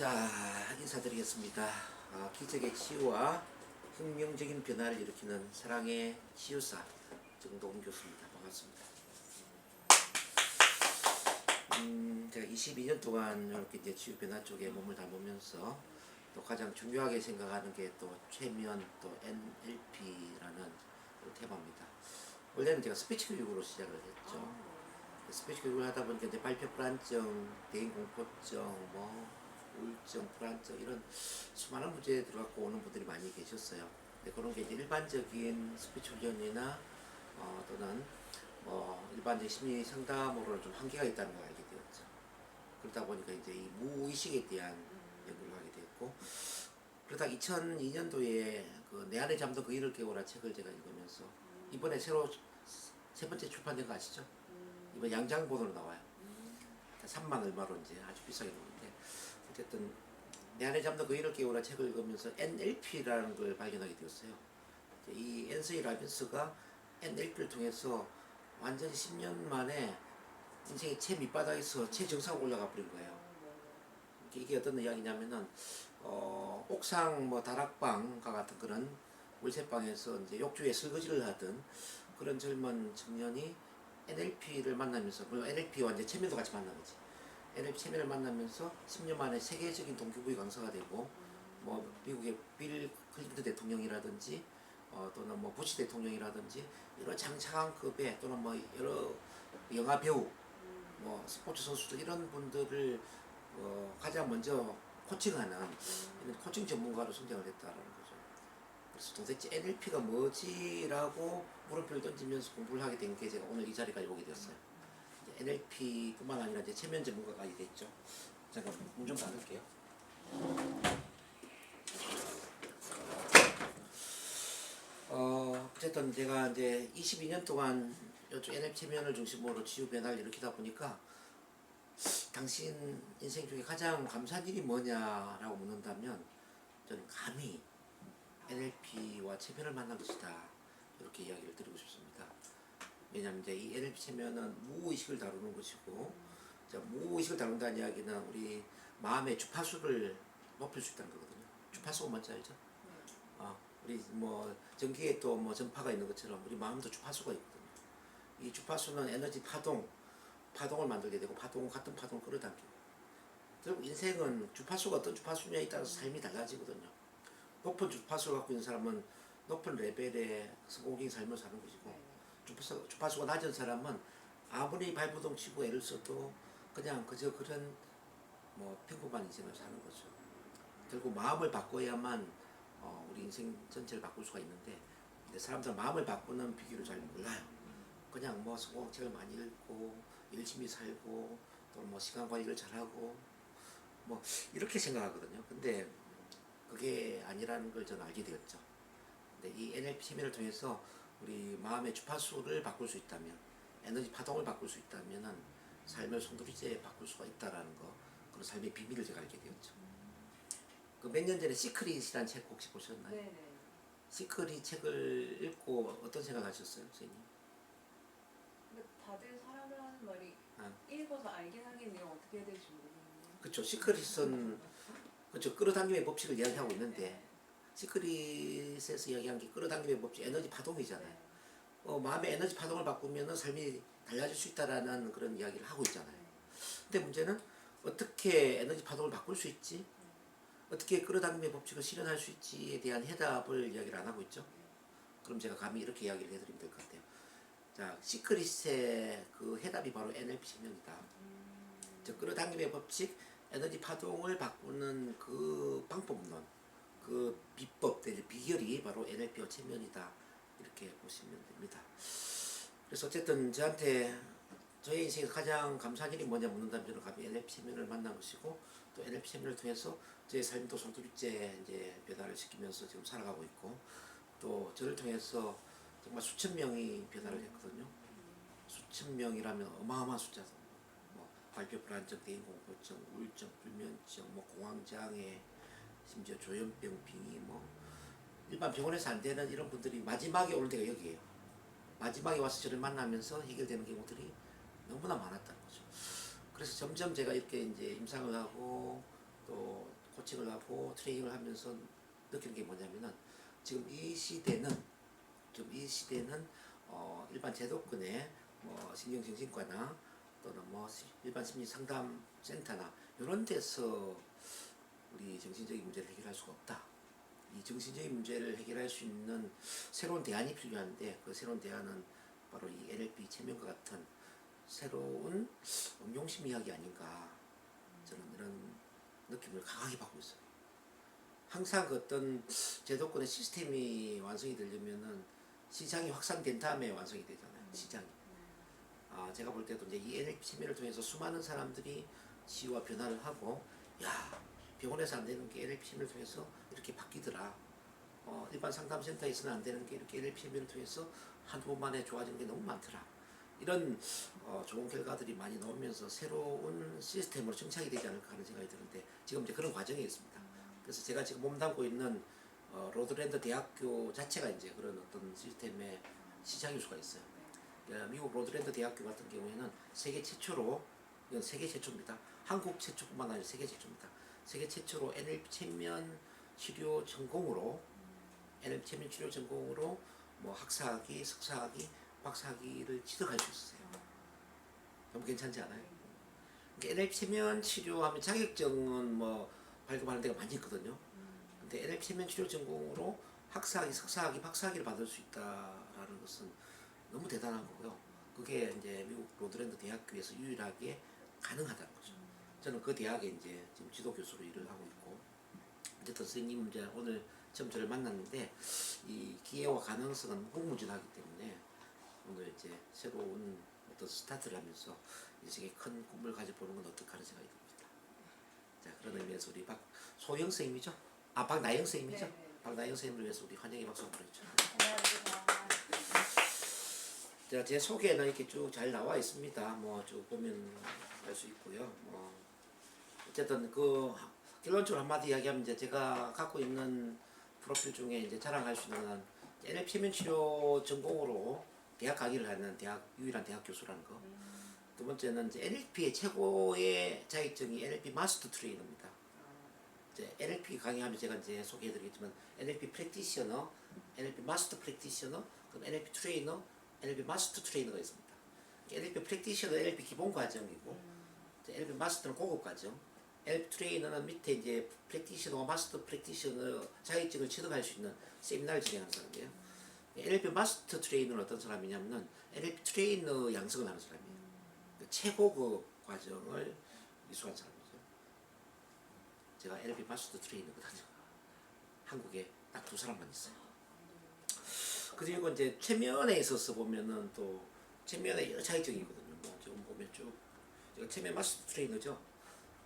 자, 인사드리겠습니다. 기적의 치유와 혁명적인 변화를 일으키는 사랑의 치유사 정도훈 교수입니다. 반갑습니다. 제가 22년 동안 이렇게 이제 치유 변화 쪽에 몸을 담으면서 또 가장 중요하게 생각하는 게 또 최면 또 NLP라는 테마입니다. 원래는 제가 스피치 교육으로 시작을 했죠. 스피치 교육을 하다 보니까 이제 발표 불안증, 대인 공포증, 우울증, 불안증 이런 수많은 문제에 들어갖고 오는 분들이 많이 계셨어요. 근데 그런 게 이제 일반적인 스피치 훈련이나 또는 일반적인 심리 상담으로는 좀 한계가 있다는 걸 알게 되었죠. 그러다 보니까 이제 이 무의식에 대한 연구를 하게 됐고, 그러다 2002년도에 그 내 안에 잠든 그 일을 깨우라 책을 제가 읽으면서 이번에 새로 세 번째 출판된 거 아시죠? 이번 양장본으로 나와요. 3만 얼마로 이제 아주 비싸게 나오는데, 어쨌든 내 안에 잠든 그 일을 깨우라 책을 읽으면서 NLP라는 걸 발견하게 되었어요. 이 앤서니 라빈스가 NLP를 통해서 완전히 10년 만에 인생의 최밑바닥에서 최정상으로 올라가 버린 거예요. 이게 어떤 이야기냐면은 옥상 다락방과 같은 그런 월세방에서 이제 욕조에 설거지를 하던 그런 젊은 청년이 NLP를 만나면서, 물론 NLP와 이제 최면도 같이 만난 거지. NLP 최면을 만나면서 10년 만에 세계적인 동기부여 강사가 되고, 미국의 빌 클린턴 대통령이라든지 또는 부시 대통령이라든지 여러 장차관급의, 또는 여러 영화 배우, 스포츠 선수들 이런 분들을 가장 먼저 코칭하는 이런 코칭 전문가로 성장을 했다라는 거죠. 그래서 도대체 NLP가 뭐지라고 물음표를 던지면서 공부를 하게 된 게 제가 오늘 이 자리까지 오게 되었어요. NLP뿐만 아니라 이제 최면 전문가가 됐죠. 잠깐 문 좀 닫을게요. 어쨌든 제가 이제 22년 동안 이쪽 NLP 최면을 중심으로 치유 변화를 일으키다 보니까, 당신 인생 중에 가장 감사한 일이 뭐냐라고 묻는다면 저는 감히 NLP와 최면을 만난 것이다, 이렇게 이야기를 드리고 싶습니다. 왜냐하면 이제 이 NLP 최면은 무의식을 다루는 것이고, 무의식을 다룬다는 이야기는 우리 마음의 주파수를 높일 수 있다는 거거든요. 주파수가 뭔지 알죠? 우리 전기에 또 전파가 있는 것처럼 우리 마음도 주파수가 있거든요. 이 주파수는 에너지 파동을 만들게 되고, 같은 파동을 끌어당기고, 결국 인생은 주파수가 어떤 주파수냐에 따라서 삶이 달라지거든요. 높은 주파수를 갖고 있는 사람은 높은 레벨의 성공적인 삶을 사는 것이고, 주파수가 낮은 사람은 아무리 발버둥 치고 애를 써도 그냥 그저 그런 평범한 인생을 사는 거죠. 결국 마음을 바꿔야만 우리 인생 전체를 바꿀 수가 있는데, 사람들은 마음을 바꾸는 비결을 잘 몰라요. 그냥 성공책을 많이 읽고 열심히 살고 또 시간 관리를 잘하고 이렇게 생각하거든요. 근데 그게 아니라는 걸 저는 알게 되었죠. 근데 이 NLP 체면을 통해서 우리 마음의 주파수를 바꿀 수 있다면, 에너지 파동을 바꿀 수 있다면은 삶을 송두리째 바꿀 수가 있다라는 거, 그런 삶의 비밀을 제가 알게 되었죠. 그 몇 년 전에 시크릿이라는 책 혹시 보셨나요? 네네. 시크릿 책을 읽고 어떤 생각 하셨어요, 선생님? 근데 다들 사람을 하는 말이 아. 읽어서 알긴 하겠네요. 어떻게 해야 될지 모르겠네요. 그렇죠. 시크릿은 그렇죠. 끌어당김의 법칙을 이야기하고 있는데, 시크릿에서 이야기한 게 끌어당김의 법칙, 에너지 파동이잖아요. 마음의 에너지 파동을 바꾸면 삶이 달라질 수 있다라는 그런 이야기를 하고 있잖아요. 근데 문제는 어떻게 에너지 파동을 바꿀 수 있지? 어떻게 끌어당김의 법칙을 실현할 수 있지에 대한 해답을 이야기를 안 하고 있죠. 그럼 제가 감히 이렇게 이야기를 해드리면 될 것 같아요. 자, 시크릿의 그 해답이 바로 NLP 체면이다. 즉, 끌어당김의 법칙, 에너지 파동을 바꾸는 그 방법론, 그 비법, 비결이 바로 NLP와 체면이다, 이렇게 보시면 됩니다. 그래서 어쨌든 저한테 저의 인생에서 가장 감사한 일이 뭐냐 묻는다면, 저는 감히 NLP 체면을 만난 것이고, 또 NLP 체면을 통해서 제 삶도 송두리째 이제 변화를 시키면서 지금 살아가고 있고, 또 저를 통해서 정말 수천 명이 변화를 했거든요. 수천 명이라면 어마어마한 숫자죠. 발표 불안증, 대인 공포증, 우울증, 불면증, 공황장애, 심지어 조현병, 빙의, 일반 병원에서 안 되는 이런 분들이 마지막에 오는 데가 여기예요. 마지막에 와서 저를 만나면서 해결되는 경우들이 너무나 많았다는 거죠. 그래서 점점 제가 이렇게 이제 임상을 하고 또 코칭을 하고 트레이닝을 하면서 느끼는 게 뭐냐면은 지금 이 시대는 일반 제도권의 뭐 신경정신과나 또는 뭐 일반 심리 상담 센터나 이런 데서 우리 정신적인 문제를 해결할 수가 없다. 이 정신적인 문제를 해결할 수 있는 새로운 대안이 필요한데 그 새로운 대안은 바로 이 NLP 체면과 같은 새로운 응용심 이야기 아닌가, 저는 이런 느낌을 강하게 받고 있어요. 항상 그 어떤 제도권의 시스템이 완성이 되려면은 시장이 확산된 다음에 완성이 되잖아요. 시장이. 제가 볼 때도 이제 이 NLP 체면을 통해서 수많은 사람들이 치유와 변화를 하고, 야, 병원에서 안 되는 게 NLP 체면을 통해서 이렇게 바뀌더라. 일반 상담센터에서는 안 되는 게 이렇게 NLP 체면을 통해서 한두 번 만에 좋아지는 게 너무 많더라. 이런 좋은 결과들이 많이 나오면서 새로운 시스템으로 정착이 되지 않을까 하는 생각이 드는데 지금 이제 그런 과정이 있습니다. 그래서 제가 지금 몸담고 있는 로드랜드 대학교 자체가 이제 그런 어떤 시스템의 시작일 수가 있어요. 미국 로드랜드 대학교 같은 경우에는 세계 최초로, 이건 세계 최초입니다. 한국 최초뿐만 아니라 세계 최초입니다. 세계 최초로 NLP 체면 치료 전공으로 NLP 체면 치료 전공으로 뭐 학사학위, 석사학위, 박사학위를 취득할 수 있어요. 너무 괜찮지 않아요? NLP 체면 치료하면 자격증은 뭐 발급하는 데가 많이 있거든요. 근데 NLP 체면 치료 전공으로 학사학위, 석사학위, 박사학위를 받을 수 있다라는 것은 너무 대단한 거고요. 그게 이제 미국 로드랜드 대학교에서 유일하게 가능하다는 거죠. 저는 그 대학에 이제 지금 지도 교수로 일을 하고 있고, 어쨌든 선생님 이제 오늘 처음 저를 만났는데 이 기회와 가능성은 무궁무진하기 때문에 오늘 이제 새로운 어떤 스타트를 하면서 인생에 큰 꿈을 가져보는 건 어떨까 하는 생각이 듭니다. 자, 그런 의미에서 우리 박소영 선생님이죠? 박나영 선생님이죠? 네, 네. 박나영 선생님을 위해서 우리 환영의 박수 한번 보내주죠. 안녕하세요. 자, 제 소개는 이렇게 쭉 잘 나와 있습니다. 뭐 쭉 보면 알 수 있고요. 뭐 어쨌든 그 결론적으로 한마디 이야기하면 이제 제가 갖고 있는 프로필 중에 이제 자랑할 수 있는 건 NLP 체면 치료 전공으로 대학 강의를 하는 유일한 대학 교수라는 거. 두 번째는 이제 NLP의 최고의 자격증이 NLP 마스터 트레이너입니다. 이제 NLP 강의하면 제가 이제 소개해드리겠지만 NLP 프랙티셔너, NLP 마스터 프랙티셔너, 그럼 NLP 트레이너, NLP 마스터 트레이너가 있습니다. NLP 프랙티셔너 NLP 기본 과정이고, NLP 마스터는 고급 과정, NLP 트레이너는 밑에 이제 프랙티셔너와 마스터 프랙티셔너 자격증을 취득할 수 있는 세미나를 진행하는 사람이에요. NLP 마스터 트레이너는 어떤 사람이냐면은 NLP 트레이너 양성을 하는 사람이에요. 최고급 과정을 이수한 사람이죠. 제가 NLP 마스터 트레이너거든요. 한국에 딱 2사람만 있어요. 그리고 이제 체면에 있어서 보면은 또 체면에 여러 자격증이 있거든요. 뭐 지금 보면 쭉 제가 체면 마스터 트레이너죠.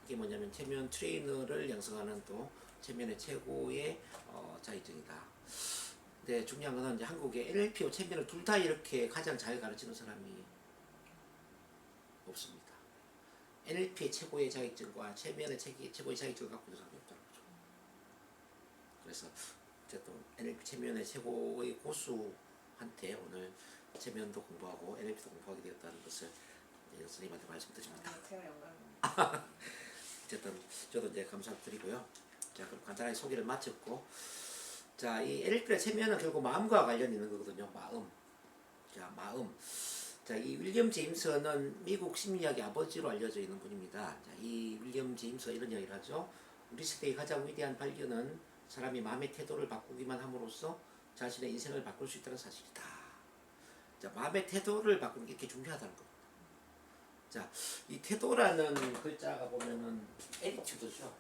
이게 뭐냐면 체면 트레이너를 양성하는 또 체면의 최고의 자격증이다. 근데 중요한 거는 이제 한국에 NLP와 체면을 둘 다 이렇게 가장 잘 가르치는 사람이 없습니다. NLP의 최고의 자격증과 체면의 최고의 자격증을 갖고 있는 사람이 없다는 거죠. 그래서 어쨌든 NLP 체면의 최고의 고수한테 오늘 체면도 공부하고 NLP도 공부하게 되었다는 것을 선생님한테 말씀드립니다. 제가 영광입니다. 어쨌든 저도 이제 감사드리고요. 자, 그럼 간단하게 소개를 마쳤고, 자, 이 NLP의 체면은 결국 마음과 관련 있는 거거든요. 마음. 자, 마음. 자, 이 윌리엄 제임스는 미국 심리학의 아버지로 알려져 있는 분입니다. 자, 이 윌리엄 제임스가 이런 이야기를 하죠. 우리 세대의 가장 위대한 발견은 사람이 마음의 태도를 바꾸기만 함으로써 자신의 인생을 바꿀 수 있다는 사실이다. 자, 마음의 태도를 바꾸는 게 이렇게 중요하다는 겁니다. 자, 이 태도라는 글자가 보면은 attitude죠.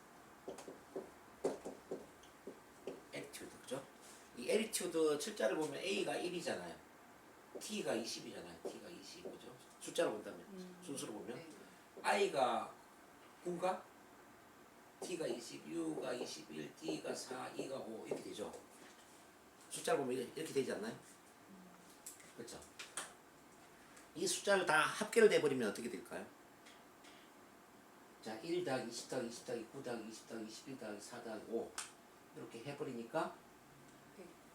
attitude, 그죠? 이 attitude 철자를 보면 A가 1이잖아요. T가 20이잖아요. T가 20, 그죠? 숫자로 본다면, 순수로 보면. I가 9가, T가 20, U가 21, D가 4, E가 5 이렇게 되죠. 숫자를 보면 이렇게 되지 않나요? 그렇죠? 이 숫자를 다 합계를 내버리면 어떻게 될까요? 자, 1 더하기 20 더하기 20 더하기 9 더하기 20 더하기 21 더하기 4 더하기 5 이렇게 해버리니까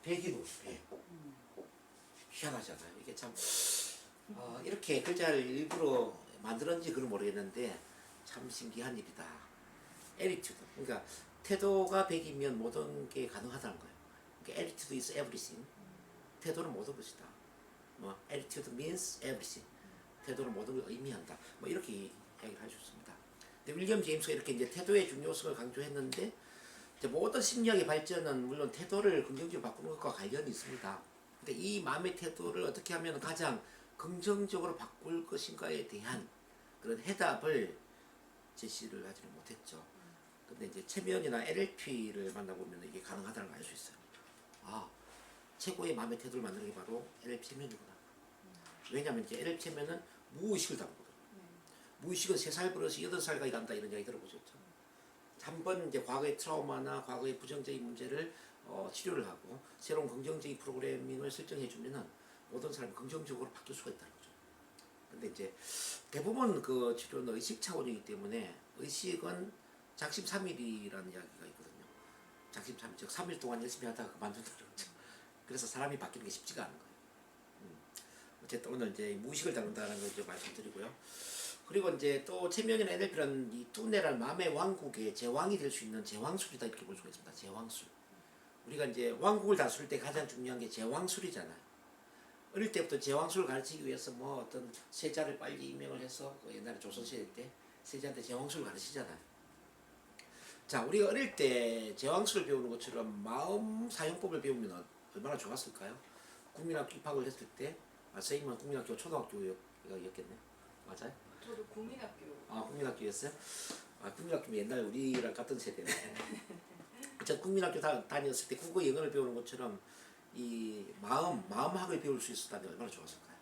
100이 나오죠. 100. 희한하잖아요. 이게 참 이렇게 글자를 일부러 만들었는지 그건 모르겠는데 참 신기한 일이다. attitude. 그러니까 태도가 100이면 모든 게 가능하다는 거예요. 그러니까 attitude is everything. 태도는 모든 것이다. 뭐 attitude means everything. 태도는 모든 걸 의미한다. 뭐 이렇게 이야기를 할 수 있습니다. 근데 윌리엄 제임스가 이렇게 이제 태도의 중요성을 강조했는데 이제 모든 심리학의 발전은 물론 태도를 긍정적으로 바꾸는 것과 관련이 있습니다. 근데 이 마음의 태도를 어떻게 하면 가장 긍정적으로 바꿀 것인가에 대한 그런 해답을 제시를 하지는 못했죠. 근데 이제 최면이나 NLP를 만나보면 이게 가능하다는 걸 알 수 있어요. 아, 최고의 마음의 태도를 만드는 게 바로 NLP 최면이구나. 왜냐하면 이제 NLP 최면은 무의식을 다루거든요. 무의식은 3살 버릇이 8살까지 간다 이런 이야기 들어보셨죠. 한번 이제 과거의 트라우마나 과거의 부정적인 문제를 치료를 하고 새로운 긍정적인 프로그래밍을 설정해 주면은 모든 사람이 긍정적으로 바뀔 수가 있다는 거죠. 근데 이제 대부분 그 치료는 의식 차원이기 때문에 의식은 작심 3일이라는 이야기가 있거든요. 작심 3일, 즉 3일 동안 열심히 하다가 그만둔다는 거죠. 그래서 사람이 바뀌는 게 쉽지가 않은 거예요. 어쨌든 오늘 이제 무의식을 다룬다는 걸 이제 말씀드리고요. 그리고 이제 또 최면이나 NLP라는 이 뚜뇌라는 마음의 왕국의 제왕이 될 수 있는 제왕술이다 이렇게 볼 수가 있습니다. 제왕술. 우리가 이제 왕국을 다스릴 때 가장 중요한 게 제왕술이잖아요. 어릴 때부터 제왕술을 가르치기 위해서 뭐 어떤 세자를 빨리 임명을 해서 그 옛날에 조선시대 때 세자한테 제왕술을 가르치잖아요. 자, 우리가 어릴 때 제왕술을 배우는 것처럼 마음 사용법을 배우면 얼마나 좋았을까요? 국민학교 입학을 했을 때 선생님은 국민학교 초등학교였겠네. 맞아요? 저도 국민학교. 아, 국민학교였어요? 아, 국민학교면 옛날 우리랑 같은 세대네. 저 국민학교 다녔을 때 국어 영어를 배우는 것처럼 이 마음학을 배울 수 있었다면 얼마나 좋았을까요?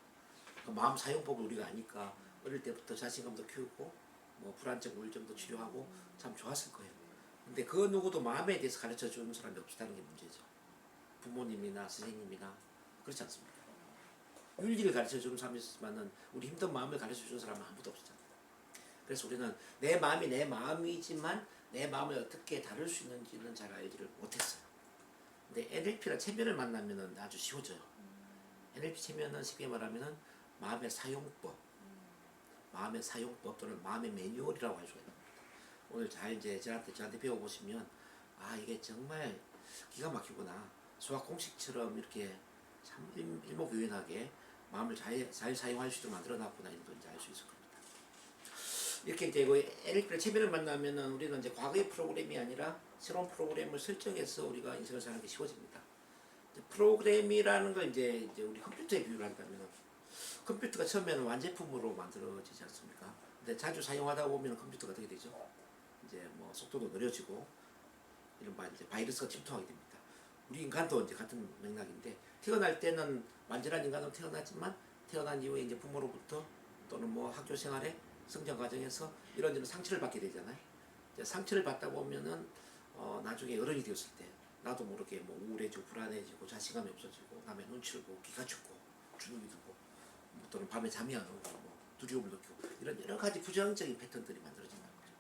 그 마음 사용법을 우리가 아니까 어릴 때부터 자신감도 키우고 뭐 불안증, 우울증도 치료하고 참 좋았을 거예요. 근데 그 누구도 마음에 대해서 가르쳐 주는 사람이 없다는 게 문제죠. 부모님이나 선생님이나 그렇지 않습니까? 윤리를 가르쳐 주는 사람이 있지만은 우리 힘든 마음을 가르쳐 주는 사람은 아무도 없었잖아요. 그래서 우리는 내 마음이 내 마음이지만 내 마음을 어떻게 다룰 수 있는지는 잘 알지를 못했어요. 근데 NLP나 체면을 만나면은 아주 쉬워져요. NLP 체면은 쉽게 말하면은 마음의 사용법, 마음의 사용법 또는 마음의 매뉴얼이라고 할 수가 있습니다. 오늘 잘 이제 저한테 배워보시면 아 이게 정말 기가 막히구나. 수학 공식처럼 이렇게 참 일목요연하게 마음을 잘 사용할 수 있도록 만들어놨구나 이런 걸 이제 알 수 있을 겁니다. 이렇게 이제 그 NLP를 체면을 만나면은 우리는 이제 과거의 프로그램이 아니라 새로운 프로그램을 설정해서 우리가 인생을 사는 게 쉬워집니다. 프로그램이라는 걸 이제 우리 컴퓨터에 비유를 한다면 컴퓨터가 처음에는 완제품으로 만들어지지 않습니까? 근데 자주 사용하다 보면 컴퓨터가 어떻게 되죠? 이제 뭐 속도도 느려지고 이른바 이제 바이러스가 침투하게 됩니다. 우리 인간도 이제 같은 맥락인데 태어날 때는 완전한 인간으로 태어나지만 태어난 이후에 이제 부모로부터 또는 뭐 학교 생활에 성장 과정에서 이런저런 상처를 받게 되잖아요. 이제 상처를 받다 보면은 나중에 어른이 되었을 때 나도 모르게 뭐 우울해지고 불안해지고 자신감이 없어지고 남의 눈치를 보고 기가 죽고 주눅이 들고 또는 밤에 잠이 안 오고 뭐 두려움을 느끼고 이런 여러 가지 부정적인 패턴들이 만들어진다는 거죠.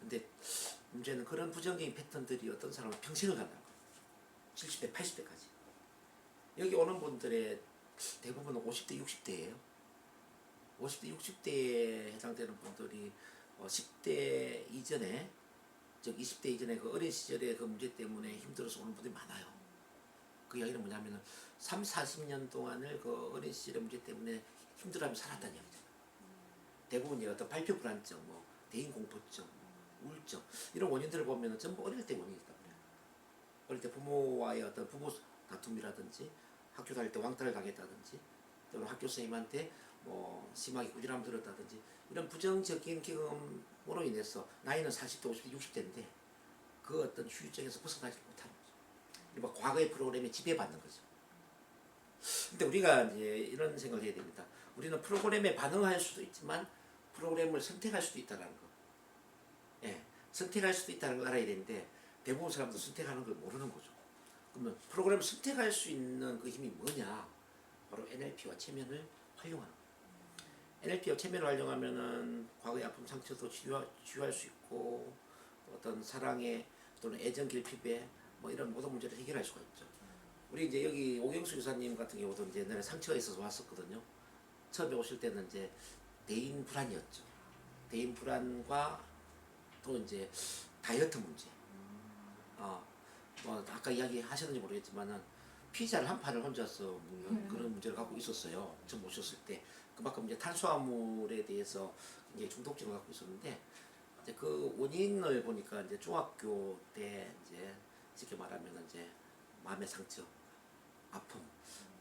근데 문제는 그런 부정적인 패턴들이 어떤 사람은 평생을 간다는 거예요. 70대, 80대까지. 여기 오는 분들의 대부분은 50대, 60대예요. 50대, 60대에 해당되는 분들이 10대 이전에 즉 20대 이전에 그 어린 시절의 그 문제 때문에 힘들어서 오는 분들이 많아요. 그 이야기는 뭐냐면은 3, 40년 동안을 그 어린 시절의 문제 때문에 힘들어하며 살았다는 이야기잖아요. 대부분 이제 어떤 발표 불안증, 뭐 대인 공포증, 우울증 이런 원인들을 보면은 전부 어릴 때 원인이 있단 말이에요. 어릴 때 부모와의 어떤 부부 다툼이라든지 학교 다닐 때 왕따를 당했다든지 또는 학교 선생님한테 뭐 심하게 꾸지람 들었다든지 이런 부정적인 경험으로 인해서 나이는 40대, 50대, 60대인데 그 어떤 후유증에서 벗어나지 못하는 거죠. 이른바 과거의 프로그램에 지배받는 거죠. 근데 우리가 이제 이런 생각을 해야 됩니다. 우리는 프로그램에 반응할 수도 있지만 프로그램을 선택할 수도 있다는 거. 예, 선택할 수도 있다는 걸 알아야 되는데 대부분 사람들 선택하는 걸 모르는 거죠. 그러면 프로그램을 선택할 수 있는 그 힘이 뭐냐? 바로 NLP와 체면을 활용하는 거예요. NLP와 체면을 활용하면은 과거의 아픔 상처도 치유할 수 있고 어떤 사랑의 또는 애정 결핍에 뭐 이런 모든 문제를 해결할 수가 있죠. 우리 이제 여기 오경수 교사님 같은 경우도 이제 옛날에 상처가 있어서 왔었거든요. 처음에 오실 때는 이제 대인 불안이었죠. 대인 불안과 또 이제 다이어트 문제. 뭐 아까 이야기하셨는지 모르겠지만은 피자를 한 판을 혼자서 먹는 그런 문제를 갖고 있었어요. 처음 오셨을 때. 그만큼 이제 탄수화물에 대해서 굉장히 중독증을 갖고 있었는데 이제 그 원인을 보니까 이제 중학교 때 이제 쉽게 말하면 이제 마음의 상처, 아픔